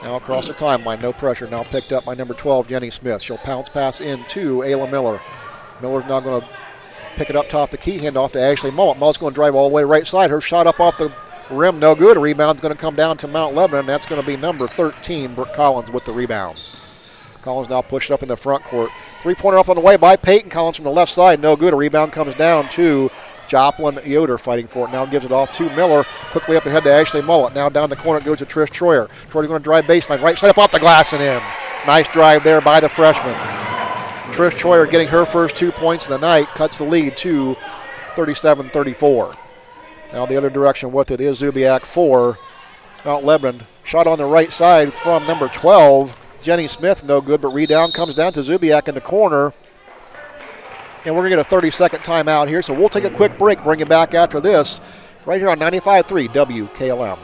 Now across the timeline, no pressure. Now picked up by number 12, Jenny Smith. She'll pounce pass into Ayla Miller. Miller's now going to pick it up top the key, hand off to Ashley Mullet. Mullet's going to drive all the way right side. Her shot up off the rim, no good. A rebound's going to come down to Mount Lebanon. That's going to be number 13, Brooke Collins with the rebound. Collins now pushed up in the front court. 3-pointer up on the way by Peyton Collins from the left side, no good. A rebound comes down to Joplin Yoder fighting for it. Now gives it off to Miller. Quickly up ahead to Ashley Mullet. Now down the corner it goes to Trish Troyer. Troyer's going to drive baseline. Right side up off the glass and in. Nice drive there by the freshman. Trish Troyer getting her first 2 points of the night. Cuts the lead to 37-34. Now the other direction with it is Zubiak for Mount Lebanon. Shot on the right side from number 12. Jenny Smith, no good, but rebound comes down to Zubiak in the corner. And we're going to get a 30-second timeout here, so we'll take a quick break, bring you back after this, right here on 95.3 WKLM.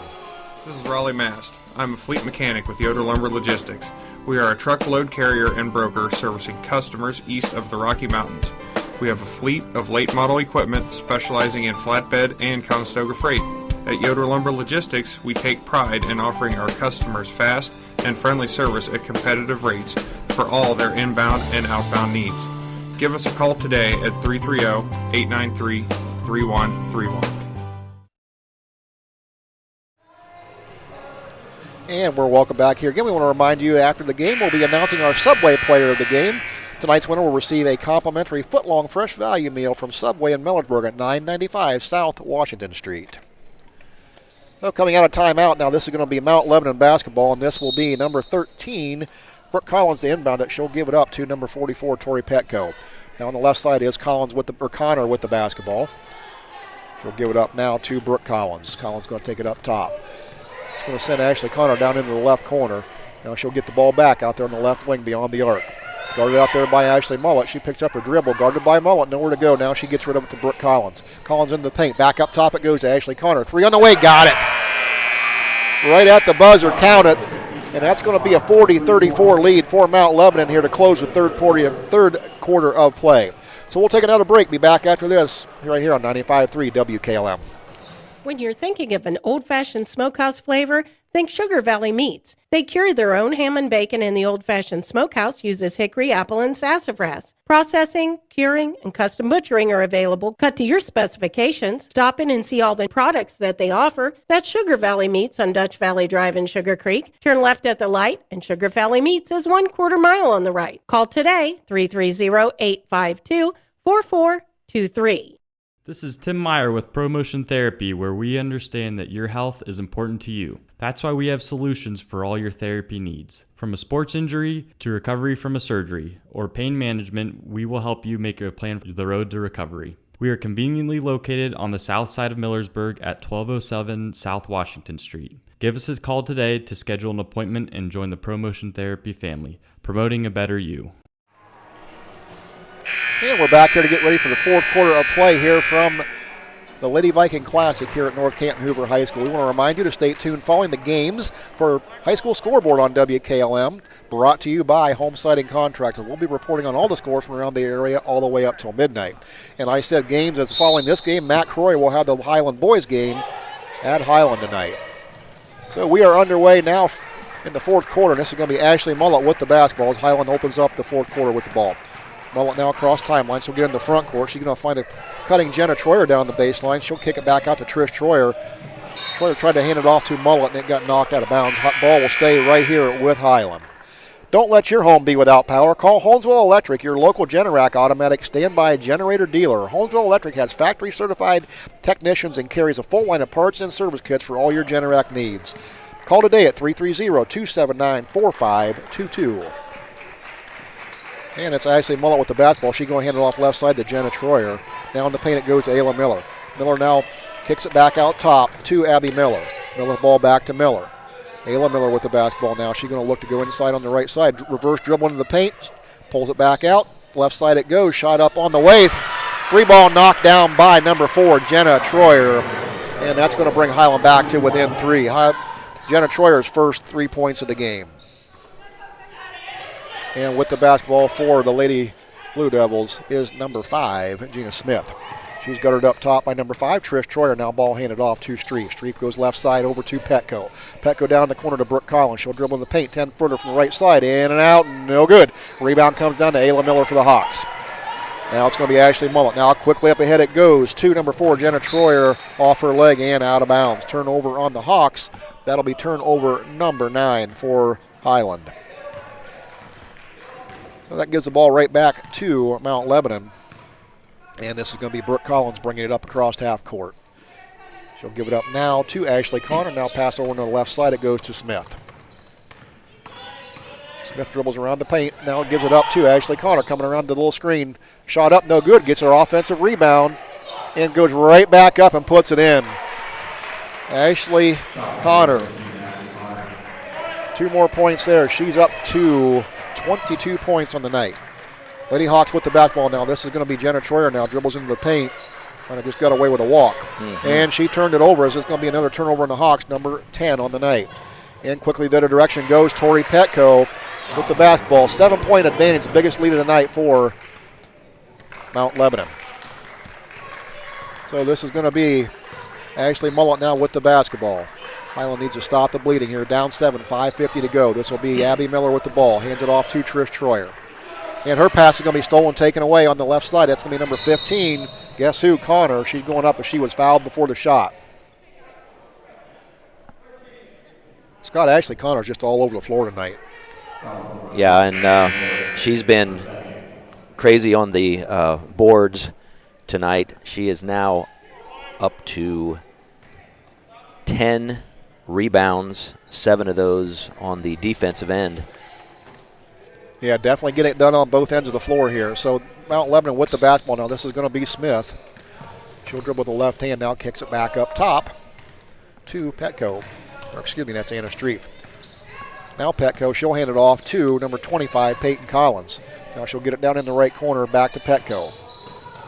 This is Raleigh Mast. I'm a fleet mechanic with Yoder Lumber Logistics. We are a truckload carrier and broker servicing customers east of the Rocky Mountains. We have a fleet of late model equipment specializing in flatbed and Conestoga freight. At Yoder Lumber Logistics, we take pride in offering our customers fast and friendly service at competitive rates for all their inbound and outbound needs. Give us a call today at 330-893-3131. And we're welcome back here. Again, we want to remind you after the game, we'll be announcing our Subway player of the game. Tonight's winner will receive a complimentary foot-long fresh value meal from Subway in Millersburg at 995 South Washington Street. So coming out of timeout now, this is going to be Mount Lebanon basketball, and this will be number 13, Brooke Collins, the inbound it. She'll give it up to number 44, Tori Petco. Now on the left side is Connor with the basketball. She'll give it up now to Brooke Collins. Collins going to take it up top. going to send Ashley Connor down into the left corner. Now she'll get the ball back out there on the left wing beyond the arc. Guarded out there by Ashley Mullet. She picks up her dribble. Guarded by Mullet. Nowhere to go. Now she gets rid of it to Brooke Collins. Collins in the paint. Back up top it goes to Ashley Connor. 3 on the way. Got it. Right at the buzzer. Count it. And that's going to be a 40-34 lead for Mount Lebanon here to close the third quarter of play. So we'll take another break. Be back after this right here on 95.3 WKLM. When you're thinking of an old-fashioned smokehouse flavor, think Sugar Valley Meats. They cure their own ham and bacon, and the old-fashioned smokehouse uses hickory, apple, and sassafras. Processing, curing, and custom butchering are available, cut to your specifications. Stop in and see all the products that they offer. That's Sugar Valley Meats on Dutch Valley Drive in Sugar Creek. Turn left at the light, and Sugar Valley Meats is 1/4 mile on the right. Call today, 330-852-4423. This is Tim Meyer with ProMotion Therapy, where we understand that your health is important to you. That's why we have solutions for all your therapy needs. From a sports injury to recovery from a surgery or pain management, we will help you make a plan for the road to recovery. We are conveniently located on the south side of Millersburg at 1207 South Washington Street. Give us a call today to schedule an appointment and join the ProMotion Therapy family, promoting a better you. And we're back here to get ready for the fourth quarter of play here from the Lady Viking Classic here at North Canton Hoover High School. We want to remind you to stay tuned following the games for High School Scoreboard on WKLM, brought to you by Home Siding Contractors. We'll be reporting on all the scores from around the area all the way up till midnight. And I said games as following this game. Matt Croy will have the Hiland boys game at Hiland tonight. So we are underway now in the fourth quarter. This is going to be Ashley Mullet with the basketball as Hiland opens up the fourth quarter with the ball. Mullet now across timeline. She'll get in the front court. She's going to find a cutting Jenna Troyer down the baseline. She'll kick it back out to Trish Troyer. Troyer tried to hand it off to Mullet, and it got knocked out of bounds. Ball will stay right here with Hiland. Don't let your home be without power. Call Holmesville Electric, your local Generac automatic standby generator dealer. Holmesville Electric has factory-certified technicians and carries a full line of parts and service kits for all your Generac needs. Call today at 330-279-4522. And it's Ashley Mullet with the basketball. She's going to hand it off left side to Jenna Troyer. Now in the paint it goes to Ayla Miller. Miller now kicks it back out top to Abby Miller. Miller ball back to Miller. Ayla Miller with the basketball now. She's going to look to go inside on the right side. Reverse dribble into the paint. Pulls it back out. Left side it goes. Shot up on the way. Three ball knocked down by number 4, Jenna Troyer. And that's going to bring Hiland back to within 3. Jenna Troyer's first 3 points of the game. And with the basketball for the Lady Blue Devils is number 5, Gina Smith. She's guttered up top by number 5, Trish Troyer. Now ball handed off to Streep. Streep goes left side over to Petco. Petco down the corner to Brooke Collins. She'll dribble in the paint, 10-footer from the right side. In and out, no good. Rebound comes down to Ayla Miller for the Hawks. Now it's going to be Ashley Mullet. Now quickly up ahead it goes to number 4, Jenna Troyer, off her leg and out of bounds. Turnover on the Hawks. That'll be turnover number 9 for Hiland. So that gives the ball right back to Mount Lebanon. And this is going to be Brooke Collins bringing it up across half court. She'll give it up now to Ashley Connor. Now pass over on the left side. It goes to Smith. Smith dribbles around the paint. Now gives it up to Ashley Connor coming around the little screen. Shot up, no good. Gets her offensive rebound and goes right back up and puts it in. Ashley Connor. 2 more points there. She's up to 22 points on the night. Lady Hawks with the basketball now. This is going to be Jenna Troyer now. Dribbles into the paint. And just got away with a walk. And she turned it over as it's going to be another turnover in the Hawks, number 10 on the night. And quickly the other direction goes Tori Petco with the basketball. 7-point advantage, the biggest lead of the night for Mount Lebanon. So this is going to be Ashley Mullet now with the basketball. Hiland needs to stop the bleeding here. Down 7, 5:50 to go. This will be Abby Miller with the ball. Hands it off to Trish Troyer. And her pass is going to be stolen, taken away on the left side. That's going to be number 15. Guess who? Connor. She's going up, but she was fouled before the shot. Scott, Ashley Connor's just all over the floor tonight. Yeah, and she's been crazy on the boards tonight. She is now up to 10 rebounds, 7 of those on the defensive end. Yeah, definitely getting it done on both ends of the floor here. So Mount Lebanon with the basketball now. This is going to be Smith. She'll dribble with the left hand now, kicks it back up top to Petco. That's Anna Streif. Now Petco, she'll hand it off to number 25, Peyton Collins. Now she'll get it down in the right corner, back to Petco.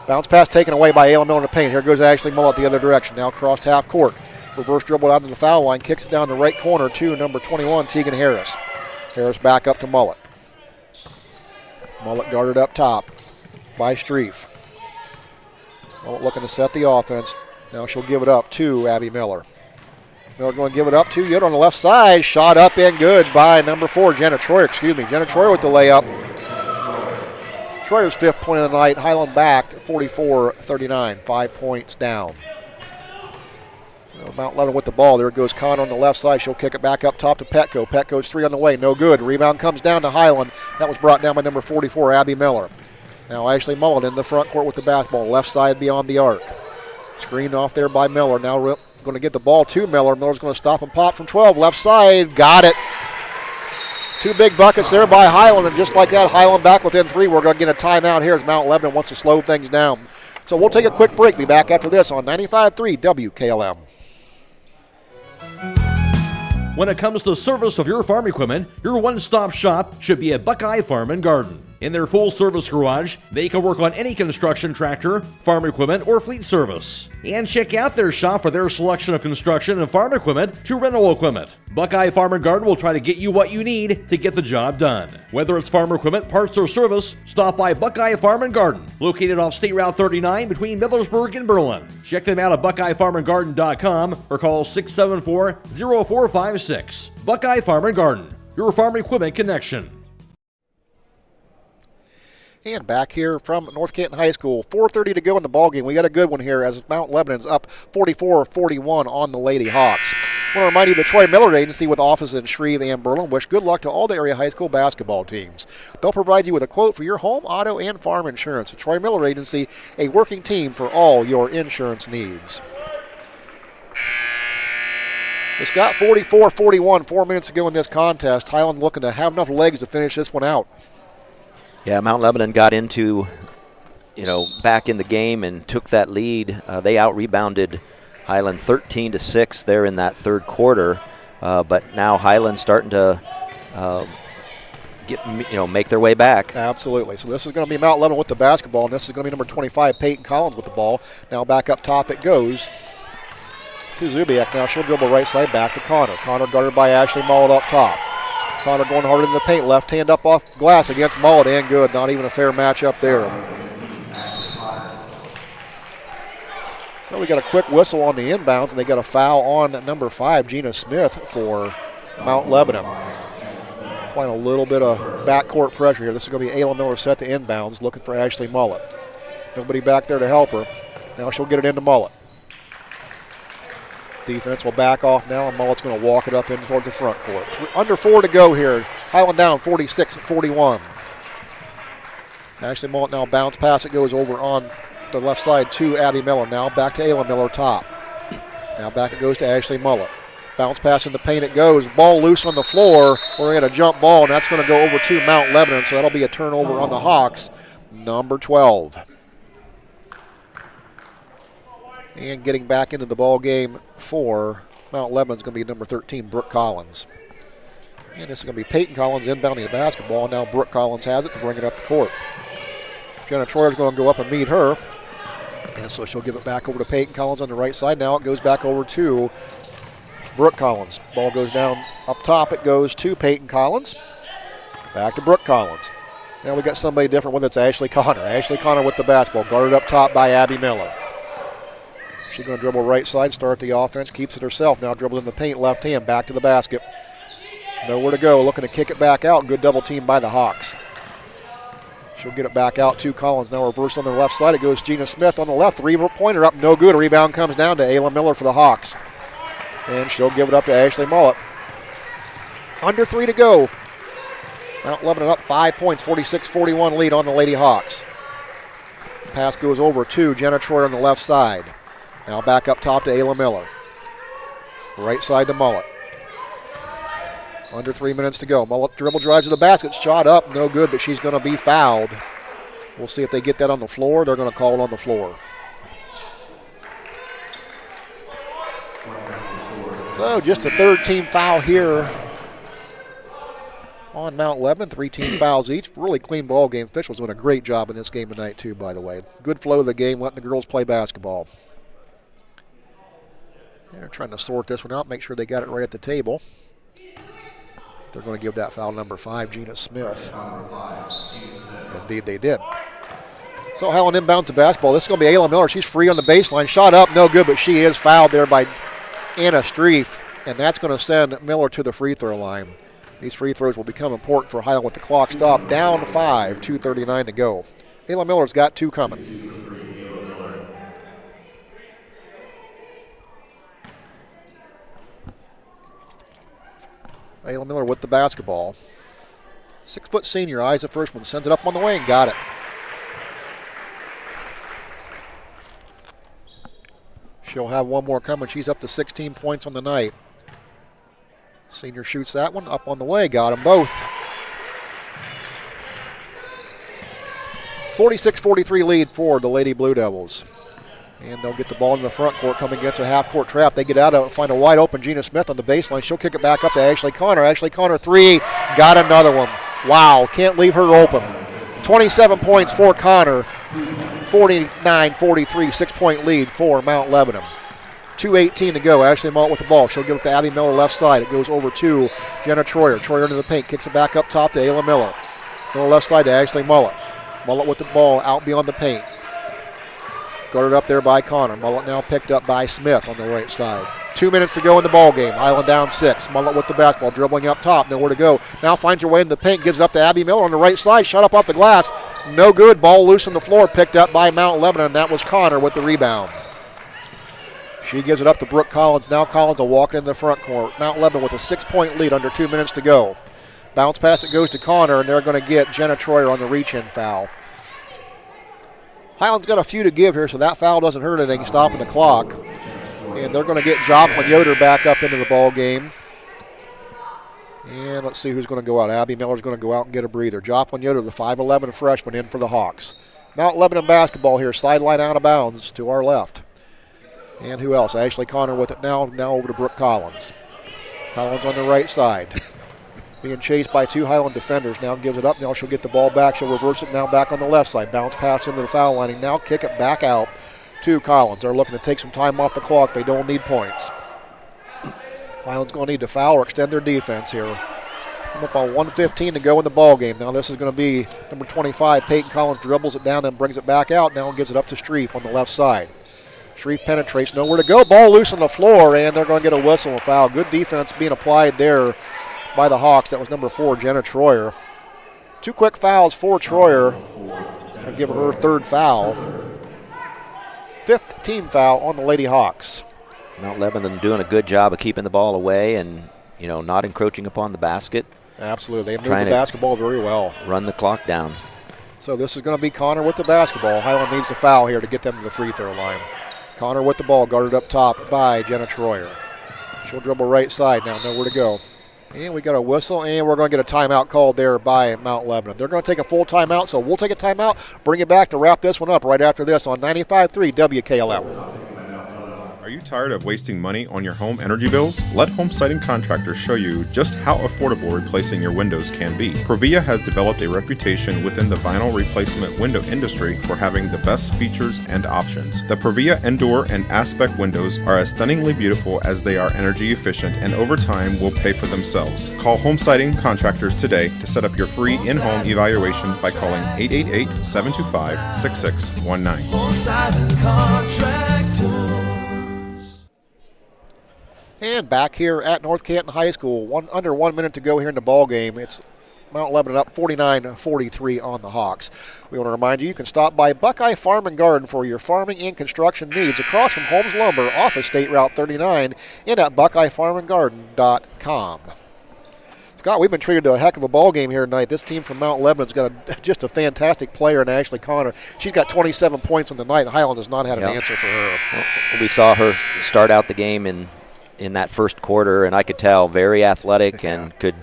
Bounce pass taken away by Ayla Miller in the paint. Here goes Ashley Mullet the other direction. Now crossed half court. Reverse dribble out to the foul line. Kicks it down the right corner to number 21, Tegan Harris. Harris back up to Mullet. Mullet guarded up top by Streif. Mullet looking to set the offense. Now she'll give it up to Abby Miller. Miller going to give it up to Yoder on the left side. Shot up and good by number 4, Jenna Troyer. Jenna Troyer with the layup. Troyer's 5th point of the night. Hiland back 44-39. 5 points down. Mount Lebanon with the ball. There goes Connor on the left side. She'll kick it back up top to Petco. Petco's 3 on the way. No good. Rebound comes down to Hiland. That was brought down by number 44, Abby Miller. Now Ashley Mullen in the front court with the basketball. Left side beyond the arc. Screened off there by Miller. Now going to get the ball to Miller. Miller's going to stop and pop from 12. Left side. Got it. 2 big buckets there by Hiland. And just like that, Hiland back within 3. We're going to get a timeout here as Mount Lebanon wants to slow things down. So we'll take a quick break. Be back after this on 95.3 WKLM. When it comes to service of your farm equipment, your one-stop shop should be at Buckeye Farm and Garden. In their full-service garage, they can work on any construction tractor, farm equipment, or fleet service. And check out their shop for their selection of construction and farm equipment to rental equipment. Buckeye Farm and Garden will try to get you what you need to get the job done. Whether it's farm equipment, parts, or service, stop by Buckeye Farm and Garden, located off State Route 39 between Millersburg and Berlin. Check them out at BuckeyeFarmandGarden.com or call 674-0456. Buckeye Farm and Garden, your farm equipment connection. And back here from North Canton High School, 4:30 to go in the ballgame. We got a good one here as Mount Lebanon's up 44-41 on the Lady Hawks. I want to remind you the Troy Miller Agency with offices in Shreve and Berlin wish good luck to all the area high school basketball teams. They'll provide you with a quote for your home, auto, and farm insurance. The Troy Miller Agency, a working team for all your insurance needs. It's got 44-41, 4 minutes to go in this contest. Hiland looking to have enough legs to finish this one out. Yeah, Mount Lebanon got into, back in the game and took that lead. They out-rebounded Hiland 13-6 there in that third quarter. But now Hiland's starting to make their way back. Absolutely. So this is going to be Mount Lebanon with the basketball, and this is going to be number 25, Peyton Collins, with the ball. Now back up top it goes to Zubiak. Now she'll dribble right side back to Connor. Connor guarded by Ashley Mullet up top. Connor going harder in the paint. Left hand up off the glass against Mullet, and good. Not even a fair matchup there. So we got a quick whistle on the inbounds, and they got a foul on number 5, Gina Smith, for Mount Lebanon. Applying a little bit of backcourt pressure here. This is going to be Ayla Miller set to inbounds, looking for Ashley Mullet. Nobody back there to help her. Now she'll get it into Mullet. Defense will back off now, and Mullet's going to walk it up in towards the front court. Under 4 to go here. Hiland down 46-41. Ashley Mullet now bounce pass. It goes over on the left side to Abby Miller. Now back to Ayla Miller top. Now back it goes to Ashley Mullet. Bounce pass in the paint it goes. Ball loose on the floor. We're going to jump ball, and that's going to go over to Mount Lebanon, so that'll be a turnover on the Hawks. Number 12. And getting back into the ball game for Mount Lebanon is going to be number 13, Brooke Collins. And this is going to be Peyton Collins inbounding the basketball. Now Brooke Collins has it to bring it up the court. Jenna Troyer is going to go up and meet her. And so she'll give it back over to Peyton Collins on the right side. Now it goes back over to Brooke Collins. Ball goes down up top. It goes to Peyton Collins. Back to Brooke Collins. Now we got somebody different with it's Ashley Connor. Ashley Connor with the basketball. Guarded up top by Abby Miller. She's going to dribble right side, start the offense, keeps it herself. Now dribbles in the paint, left hand, back to the basket. Nowhere to go, looking to kick it back out. Good double team by the Hawks. She'll get it back out to Collins. Now reverse on the left side. It goes Gina Smith on the left. 3-pointer up, no good. Rebound comes down to Ayla Miller for the Hawks. And she'll give it up to Ashley Mullet. Under 3 to go. Mount Lebanon up 5 points, 46-41 lead on the Lady Hawks. Pass goes over to Jenna Troyer on the left side. Now back up top to Ayla Miller. Right side to Mullet. Under 3 minutes to go. Mullet dribble drives to the basket. Shot up, no good, but she's going to be fouled. We'll see if they get that on the floor. They're going to call it on the floor. So just a third team foul here on Mount Lebanon. 3 team fouls each. Really clean ball game. Officials doing a great job in this game tonight too, by the way. Good flow of the game, letting the girls play basketball. They're trying to sort this one out, make sure they got it right at the table. They're going to give that foul number 5, Gina Smith. Indeed they did. So Hiland inbound to basketball. This is going to be Ayla Miller. She's free on the baseline. Shot up, no good, but she is fouled there by Anna Streef, and that's going to send Miller to the free throw line. These free throws will become important for Hiland with the clock stopped. Down 5, 2:39 to go. Ayla Miller's got 2 coming. Ayla Miller with the basketball. 6-foot senior, eyes the first one, sends it up on the wing, got it. She'll have one more coming. She's up to 16 points on the night. Senior shoots that one up on the way, got them both. 46-43 lead for the Lady Blue Devils. And they'll get the ball in the front court, coming against a half-court trap. They get out of it, find a wide-open Gina Smith on the baseline. She'll kick it back up to Ashley Connor. Ashley Connor, 3, got another one. Wow, can't leave her open. 27 points for Connor. 49-43, 6-point lead for Mount Lebanon. 2:18 to go. Ashley Mullet with the ball. She'll give it to Abby Miller left side. It goes over to Jenna Troyer. Troyer into the paint, kicks it back up top to Ayla Miller. Miller left side to Ashley Mullet. Mullet with the ball out beyond the paint. Guarded up there by Connor. Mullet now picked up by Smith on the right side. 2 minutes to go in the ball game. Hiland down 6. Mullet with the basketball, dribbling up top. Nowhere to go. Now finds her way in the paint. Gives it up to Abby Miller on the right side. Shot up off the glass. No good. Ball loose on the floor. Picked up by Mount Lebanon. That was Connor with the rebound. She gives it up to Brooke Collins. Now Collins will walk in the front court. Mount Lebanon with a 6-point lead under 2 minutes to go. Bounce pass, it goes to Connor, and they're going to get Jenna Troyer on the reach-in foul. Hiland's got a few to give here, so that foul doesn't hurt anything, stopping the clock. And they're going to get Joplin Yoder back up into the ball game. And let's see who's going to go out. Abby Miller's going to go out and get a breather. Joplin Yoder, the 5'11 freshman, in for the Hawks. Mount Lebanon basketball here, sideline out of bounds to our left. And who else? Ashley Connor with it now over to Brooke Collins. Collins on the right side. Being chased by 2 Hiland defenders. Now gives it up. Now she'll get the ball back. She'll reverse it now back on the left side. Bounce pass into the foul line. Now kick it back out to Collins. They're looking to take some time off the clock. They don't need points. Hiland's going to need to foul or extend their defense here. Come up on 1:15 to go in the ball game. Now this is going to be number 25. Peyton Collins dribbles it down and brings it back out. Now gives it up to Streef on the left side. Streef penetrates, nowhere to go. Ball loose on the floor, and they're going to get a whistle and foul. Good defense being applied there by the Hawks. That was number 4, Jenna Troyer. 2 quick fouls for Troyer. I'll give her 3rd foul. 5th team foul on the Lady Hawks. Mount Lebanon doing a good job of keeping the ball away and, not encroaching upon the basket. Absolutely. They moved the basketball very well. Run the clock down. So this is going to be Connor with the basketball. Hiland needs the foul here to get them to the free throw line. Connor with the ball, guarded up top by Jenna Troyer. She'll dribble right side now, nowhere to go. And we got a whistle, and we're going to get a timeout called there by Mount Lebanon. They're going to take a full timeout, so we'll take a timeout, bring it back to wrap this one up right after this on 95.3 WKLM. Are you tired of wasting money on your home energy bills? Let Home Siding Contractors show you just how affordable replacing your windows can be. Provia has developed a reputation within the vinyl replacement window industry for having the best features and options. The Provia Endure and Aspect windows are as stunningly beautiful as they are energy efficient, and over time will pay for themselves. Call Home Siding Contractors today to set up your free in-home evaluation by calling 888-725-6619. Home Siding Contractors. And back here at North Canton High School, under 1 minute to go here in the ball game. It's Mount Lebanon up 49-43 on the Hawks. We want to remind you can stop by Buckeye Farm and Garden for your farming and construction needs across from Holmes Lumber off of State Route 39 and at BuckeyeFarmandGarden.com. Scott, we've been treated to a heck of a ball game here tonight. This team from Mount Lebanon's got just a fantastic player in Ashley Connor. She's got 27 points on the night. Hiland has not had an answer for her. Well, we saw her start out the game in that first quarter, and I could tell very athletic and could,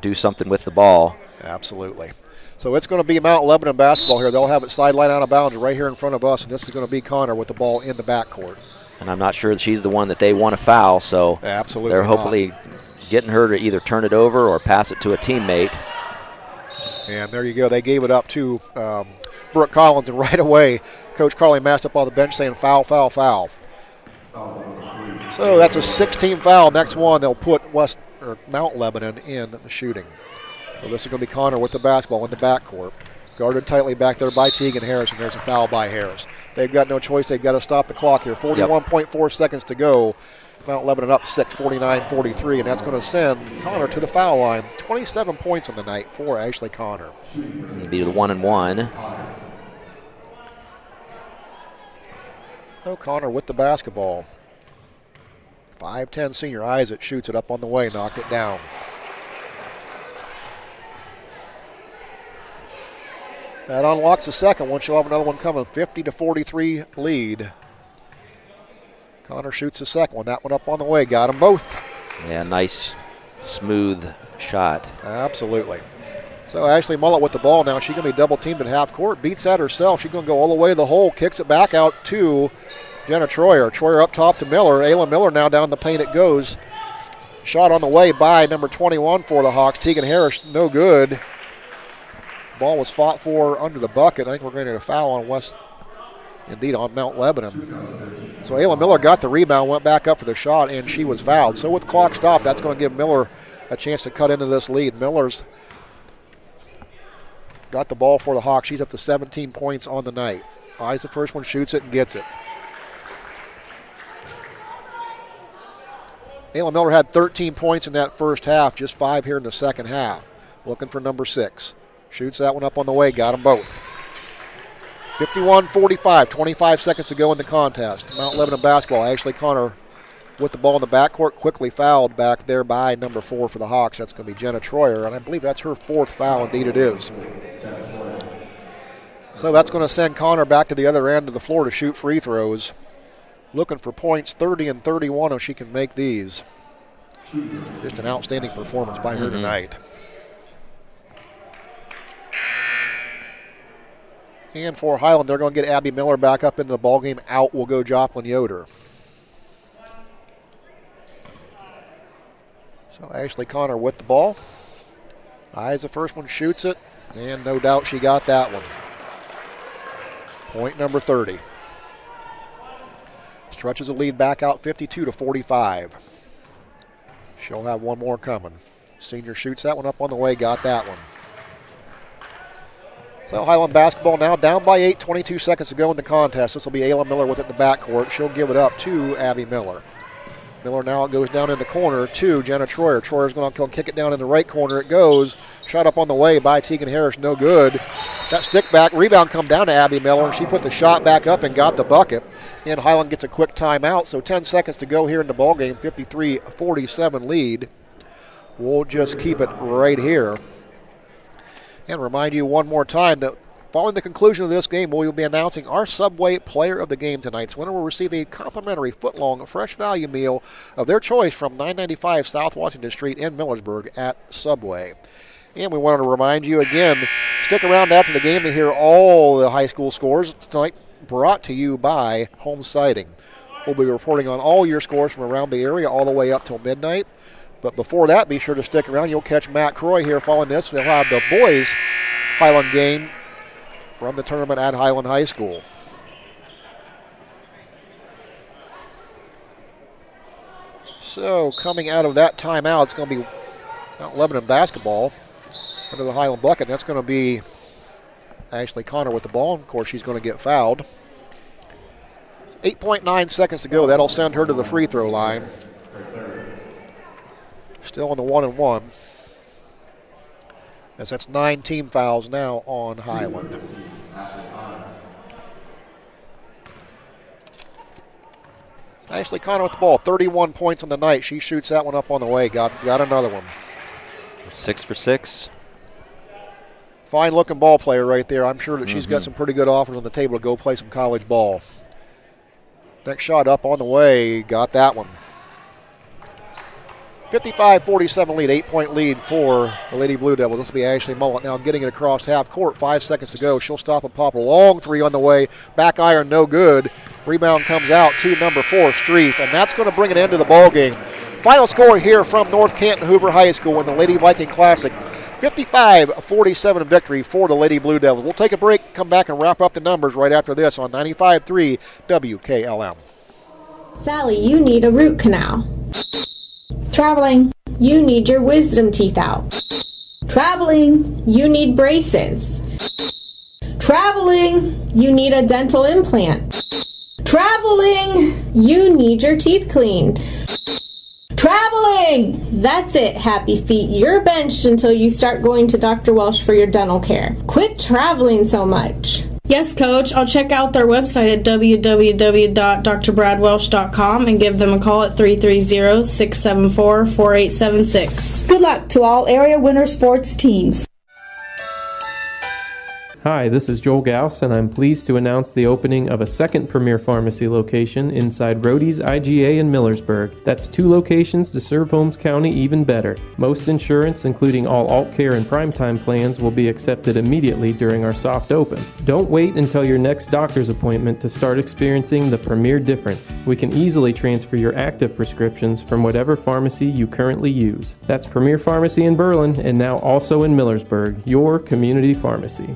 do something with the ball. Absolutely. So it's going to be Mount Lebanon basketball here. They'll have it sideline out of bounds right here in front of us, and this is going to be Connor with the ball in the backcourt. And I'm not sure that she's the one that they want to foul, so absolutely they're hopefully getting her to either turn it over or pass it to a teammate. And there you go. They gave it up to Brooke Collins, and right away, Coach Carly Mast up on the bench saying foul, foul, foul. So that's a 16 foul. Next one, they'll put Mount Lebanon in the shooting. So this is going to be Connor with the basketball in the backcourt. Guarded tightly back there by Tegan Harris, and there's a foul by Harris. They've got no choice. They've got to stop the clock here. 41.4 seconds to go. Mount Lebanon up 6, 49-43, and that's going to send Connor to the foul line. 27 points on the night for Ashley Connor. It'll be the 1-and-1. Connor with the basketball. 5'10 senior Isaac shoots it up on the way, knocked it down. That unlocks the second one. She'll have another one coming. 50-43 lead. Connor shoots the second one. That one up on the way. Got them both. Yeah, nice, smooth shot. Absolutely. So Ashley Mullet with the ball now. She's going to be double teamed at half court. Beats that herself. She's going to go all the way to the hole. Kicks it back out to Jenna Troyer. Troyer up top to Miller. Ayla Miller now down the paint it goes. Shot on the way by number 21 for the Hawks. Tegan Harris, no good. Ball was fought for under the bucket. I think we're going to get a foul on on Mount Lebanon. So Ayla Miller got the rebound, went back up for the shot, and she was fouled. So with the clock stopped, that's going to give Miller a chance to cut into this lead. Miller's got the ball for the Hawks. She's up to 17 points on the night. Eyes the first one, shoots it, and gets it. Ayla Miller had 13 points in that first half, just 5 here in the second half. Looking for number 6. Shoots that one up on the way, got them both. 51-45, 25 seconds to go in the contest. Mount Lebanon basketball. Ashley Connor with the ball in the backcourt, quickly fouled back there by number 4 for the Hawks. That's going to be Jenna Troyer, and I believe that's her 4th foul. Indeed it is. So that's going to send Connor back to the other end of the floor to shoot free throws. Looking for points, 30 and 31 if she can make these. Just an outstanding performance by her tonight. And for Hiland, they're going to get Abby Miller back up into the ballgame. Out will go Joplin Yoder. So Ashley Connor with the ball. Eyes the first one, shoots it, and no doubt she got that one. Point number 30. Stretches the lead back out 52-45. She'll have one more coming. Senior shoots that one up on the way, got that one. So Hiland basketball now down by 8, 22 seconds to go in the contest. This will be Ayla Miller with it in the backcourt. She'll give it up to Abby Miller. Miller now goes down in the corner to Jenna Troyer. Troyer's going to kick it down in the right corner. It goes. Shot up on the way by Tegan Harris. No good. That stick back. Rebound come down to Abby Miller, and she put the shot back up and got the bucket. And Hiland gets a quick timeout. So 10 seconds to go here in the ballgame. 53-47 lead. We'll just keep it right here. And remind you one more time that following the conclusion of this game, we will be announcing our Subway Player of the Game tonight. So winner will receive a complimentary foot-long fresh value meal of their choice from 995 South Washington Street in Millersburg at Subway. And we wanted to remind you again, stick around after the game to hear all the high school scores tonight, brought to you by Home Siding. We'll be reporting on all your scores from around the area all the way up till midnight. But before that, be sure to stick around. You'll catch Matt Croy here following this. We'll have the boys Hiland game from the tournament at Hiland High School. So coming out of that timeout, it's going to be Mount Lebanon basketball under the Hiland bucket. That's going to be Ashley Connor with the ball. Of course, she's going to get fouled. 8.9 seconds to go. That'll send her to the free throw line. Still on the 1-and-1. As that's 9 team fouls now on Hiland. Ashley Connor with the ball, 31 points on the night. She shoots that one up on the way. Got another one. 6 for 6. Fine looking ball player right there. I'm sure that she's got some pretty good offers on the table to go play some college ball. Next shot up on the way. Got that one. 55-47 lead, 8-point lead for the Lady Blue Devils. This will be Ashley Mullet now getting it across half court. 5 seconds to go. She'll stop and pop a long three on the way. Back iron, no good. Rebound comes out to number 4, Streif, and that's going to bring an end to the ball game. Final score here from North Canton Hoover High School in the Lady Viking Classic. 55-47 victory for the Lady Blue Devils. We'll take a break, come back and wrap up the numbers right after this on 95.3 WKLM. Sally, you need a root canal. Traveling, you need your wisdom teeth out. Traveling, you need braces. Traveling, you need a dental implant. Traveling, you need your teeth cleaned. Traveling! That's it, happy feet. You're benched until you start going to Dr. Welsh for your dental care. Quit traveling so much. Yes, Coach. I'll check out their website at www.drbradwelsh.com and give them a call at 330-674-4876. Good luck to all area winter sports teams. Hi, this is Joel Gauss, and I'm pleased to announce the opening of a second Premier Pharmacy location inside Rody's IGA in Millersburg. That's 2 locations to serve Holmes County even better. Most insurance, including all alt care and primetime plans, will be accepted immediately during our soft open. Don't wait until your next doctor's appointment to start experiencing the premier difference. We can easily transfer your active prescriptions from whatever pharmacy you currently use. That's Premier Pharmacy in Berlin, and now also in Millersburg, your community pharmacy.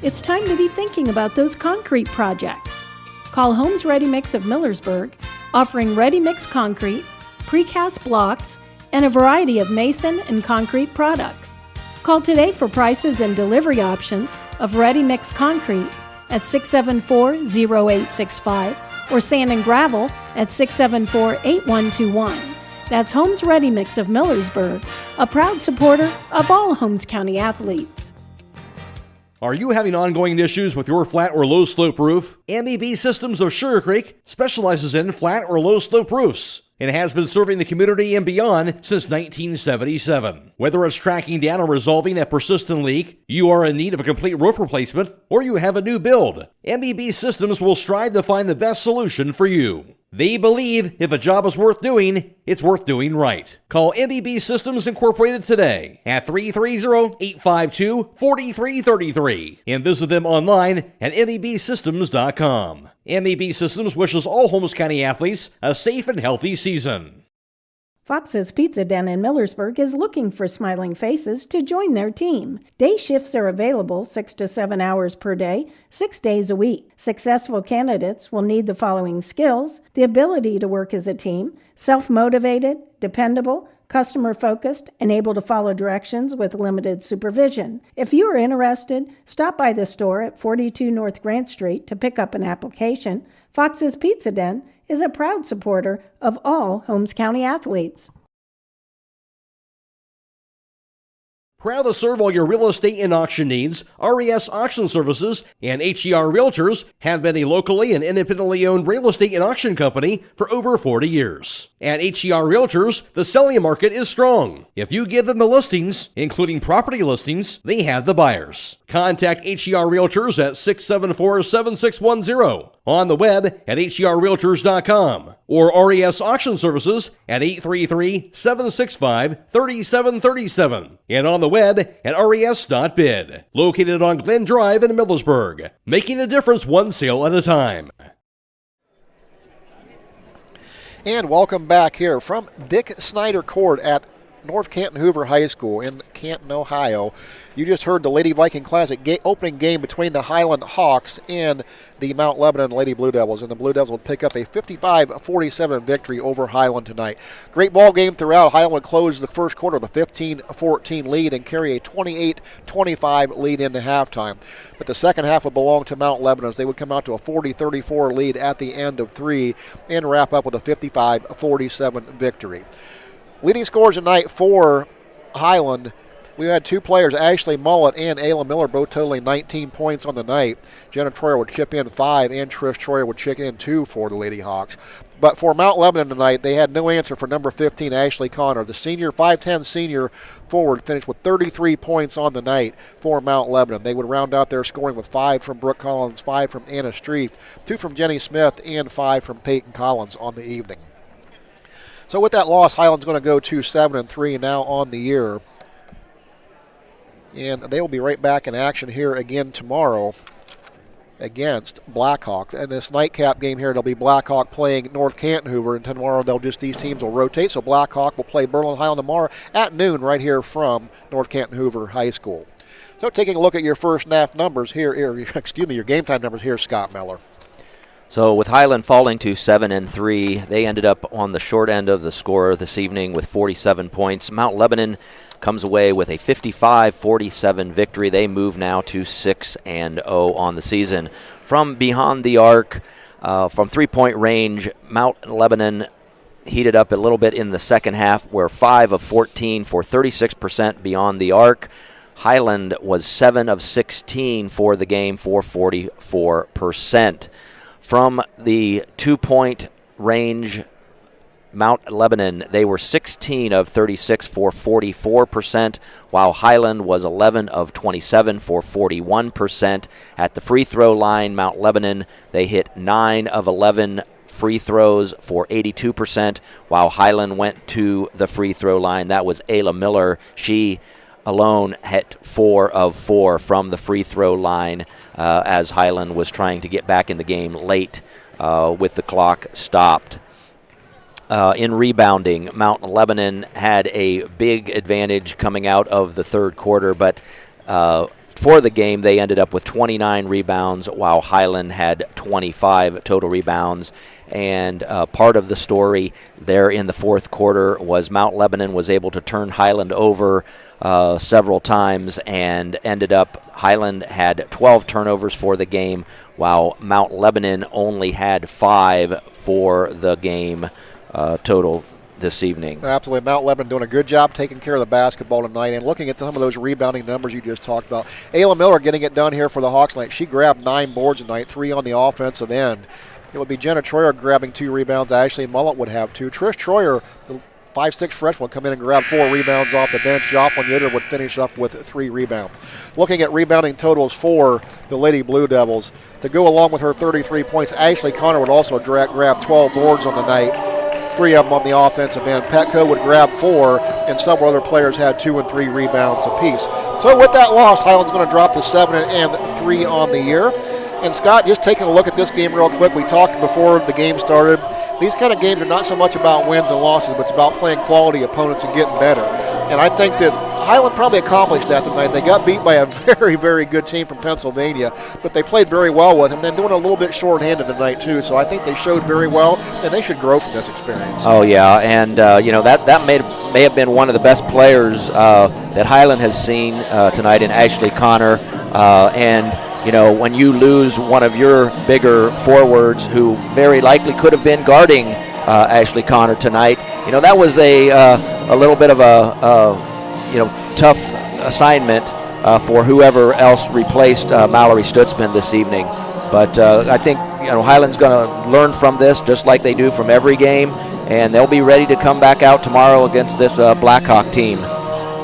It's time to be thinking about those concrete projects. Call Holmes Ready Mix of Millersburg, offering ready mix concrete, precast blocks, and a variety of mason and concrete products. Call today for prices and delivery options of ready mix concrete at 674-0865 or sand and gravel at 674-8121. That's Holmes Ready Mix of Millersburg, a proud supporter of all Holmes County athletes. Are you having ongoing issues with your flat or low slope roof? MEB Systems of Sugar Creek specializes in flat or low slope roofs and has been serving the community and beyond since 1977. Whether it's tracking down or resolving a persistent leak, you are in need of a complete roof replacement, or you have a new build, MEB Systems will strive to find the best solution for you. They believe if a job is worth doing, it's worth doing right. Call MEB Systems Incorporated today at 330-852-4333 and visit them online at mebsystems.com. MEB Systems wishes all Holmes County athletes a safe and healthy season. Fox's Pizza Den in Millersburg is looking for smiling faces to join their team. Day shifts are available 6 to 7 hours per day, 6 days a week. Successful candidates will need the following skills: the ability to work as a team, self-motivated, dependable, customer-focused, and able to follow directions with limited supervision. If you are interested, stop by the store at 42 North Grant Street to pick up an application. Fox's Pizza Den is a proud supporter of all Holmes County athletes. Proud to serve all your real estate and auction needs, RES Auction Services and HER Realtors have been a locally and independently owned real estate and auction company for over 40 years. At HER Realtors, the selling market is strong. If you give them the listings, including property listings, they have the buyers. Contact HER Realtors at 674-7610, on the web at herrealtors.com, or RES Auction Services at 833-765-3737, and on the web at res.bid. Located on Glen Drive in Millersburg, making a difference one sale at a time. And welcome back here from Dick Snyder Court at North Canton Hoover High School in Canton, Ohio. You just heard the Lady Viking Classic opening game between the Hiland Hawks and the Mount Lebanon Lady Blue Devils, and the Blue Devils will pick up a 55-47 victory over Hiland tonight. Great ball game throughout. Hiland would close the first quarter with a 15-14 lead and carry a 28-25 lead into halftime. But the second half would belong to Mount Lebanon as they would come out to a 40-34 lead at the end of 3 and wrap up with a 55-47 victory. Leading scorers tonight for Hiland, we had 2 players, Ashley Mullet and Ayla Miller, both totaling 19 points on the night. Jenna Troyer would chip in 5, and Trish Troyer would chip in 2 for the Lady Hawks. But for Mount Lebanon tonight, they had no answer for number 15, Ashley Connor. The senior, 5'10 senior forward, finished with 33 points on the night for Mount Lebanon. They would round out their scoring with 5 from Brooke Collins, 5 from Anna Streif, 2 from Jenny Smith, and 5 from Peyton Collins on the evening. So with that loss, Hiland's going to go to 7-3 now on the year. And they will be right back in action here again tomorrow against Blackhawk. And this nightcap game here, it'll be Blackhawk playing North Canton Hoover, and tomorrow these teams will rotate. So Blackhawk will play Berlin Highland tomorrow at noon right here from North Canton Hoover High School. So taking a look at your first half numbers here, your game time numbers here, Scott Miller. So with Hiland falling to 7-3, they ended up on the short end of the score this evening with 47 points. Mount Lebanon comes away with a 55-47 victory. They move now to 6-0 on the season. From beyond the arc, from three-point range, Mount Lebanon heated up a little bit in the second half, where 5 of 14 for 36% beyond the arc. Hiland was 7 of 16 for the game for 44%. From the two-point range, Mount Lebanon, they were 16 of 36 for 44%, while Hiland was 11 of 27 for 41%. At the free throw line, Mount Lebanon, they hit 9 of 11 free throws for 82%, while Hiland went to the free throw line. That was Ayla Miller. She alone hit 4 of 4 from the free throw line as Hiland was trying to get back in the game late with the clock stopped. In rebounding, Mount Lebanon had a big advantage coming out of the third quarter, but for the game they ended up with 29 rebounds, while Hiland had 25 total rebounds. And part of the story there in the fourth quarter was Mount Lebanon was able to turn Hiland over several times, and ended up Hiland had 12 turnovers for the game, while Mount Lebanon only had 5 for the game total this evening. Absolutely. Mount Lebanon doing a good job taking care of the basketball tonight, and looking at some of those rebounding numbers you just talked about. Ayla Miller getting it done here for the Hawks tonight. She grabbed 9 boards tonight, 3 on the offensive end. It would be Jenna Troyer grabbing 2 rebounds. Ashley Mullet would have 2. Trish Troyer, the 5'6" freshman, would come in and grab 4 rebounds off the bench. Joplin Yitter would finish up with 3 rebounds. Looking at rebounding totals for the Lady Blue Devils, to go along with her 33 points, Ashley Connor would also grab 12 boards on the night. 3 of them on the offensive end. Petco would grab 4, and several other players had 2 and 3 rebounds apiece. So with that loss, Hiland's going to drop to 7-3 on the year. And Scott, just taking a look at this game real quick, we talked before the game started. These kind of games are not so much about wins and losses, but it's about playing quality opponents and getting better. And I think that Hiland probably accomplished that tonight. They got beat by a very, very good team from Pennsylvania, but they played very well with them. Then doing a little bit shorthanded tonight too. So I think they showed very well, and they should grow from this experience. Oh yeah, and that may have been one of the best players that Hiland has seen tonight in Ashley Connor, and. When you lose one of your bigger forwards who very likely could have been guarding Ashley Connor tonight, that was a little bit of a tough assignment for whoever else replaced Mallory Stutzman this evening. But I think Hiland's going to learn from this just like they do from every game, and they'll be ready to come back out tomorrow against this Blackhawk team.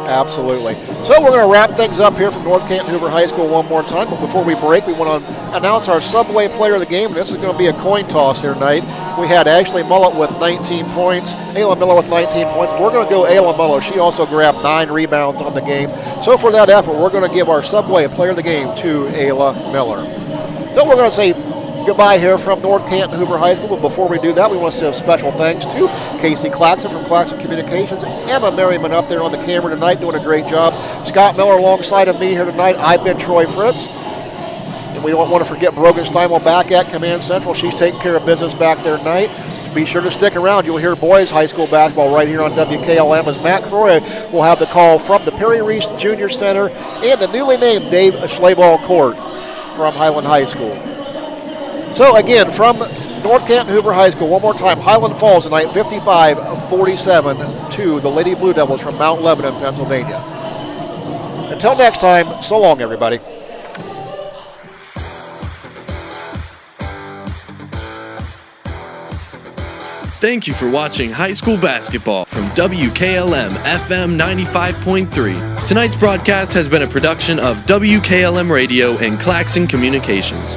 Absolutely. So we're going to wrap things up here from North Canton Hoover High School one more time. But before we break, we want to announce our Subway Player of the Game. This is going to be a coin toss here tonight. We had Ashley Mullet with 19 points, Ayla Miller with 19 points. We're going to go Ayla Miller. She also grabbed 9 rebounds on the game. So for that effort, we're going to give our Subway Player of the Game to Ayla Miller. So we're going to say goodbye here from North Canton Hoover High School. But before we do that, we want to say special thanks to Casey Claxon from Claxon Communications, Emma Merriman up there on the camera tonight doing a great job. Scott Miller alongside of me here tonight. I've been Troy Fritz. And we don't want to forget Brogan Steinwell back at Command Central. She's taking care of business back there tonight. Be sure to stick around. You'll hear boys high school basketball right here on WKLM as Matt Croy will have the call from the Perry Reese Junior Center and the newly named Dave Schlaball Court from Hiland High School. So again, from North Canton Hoover High School, one more time, Hiland falls tonight 55-47 to the Lady Blue Devils from Mount Lebanon, Pennsylvania. Until next time, so long, everybody. Thank you for watching high school basketball from WKLM-FM 95.3. Tonight's broadcast has been a production of WKLM Radio and Claxon Communications.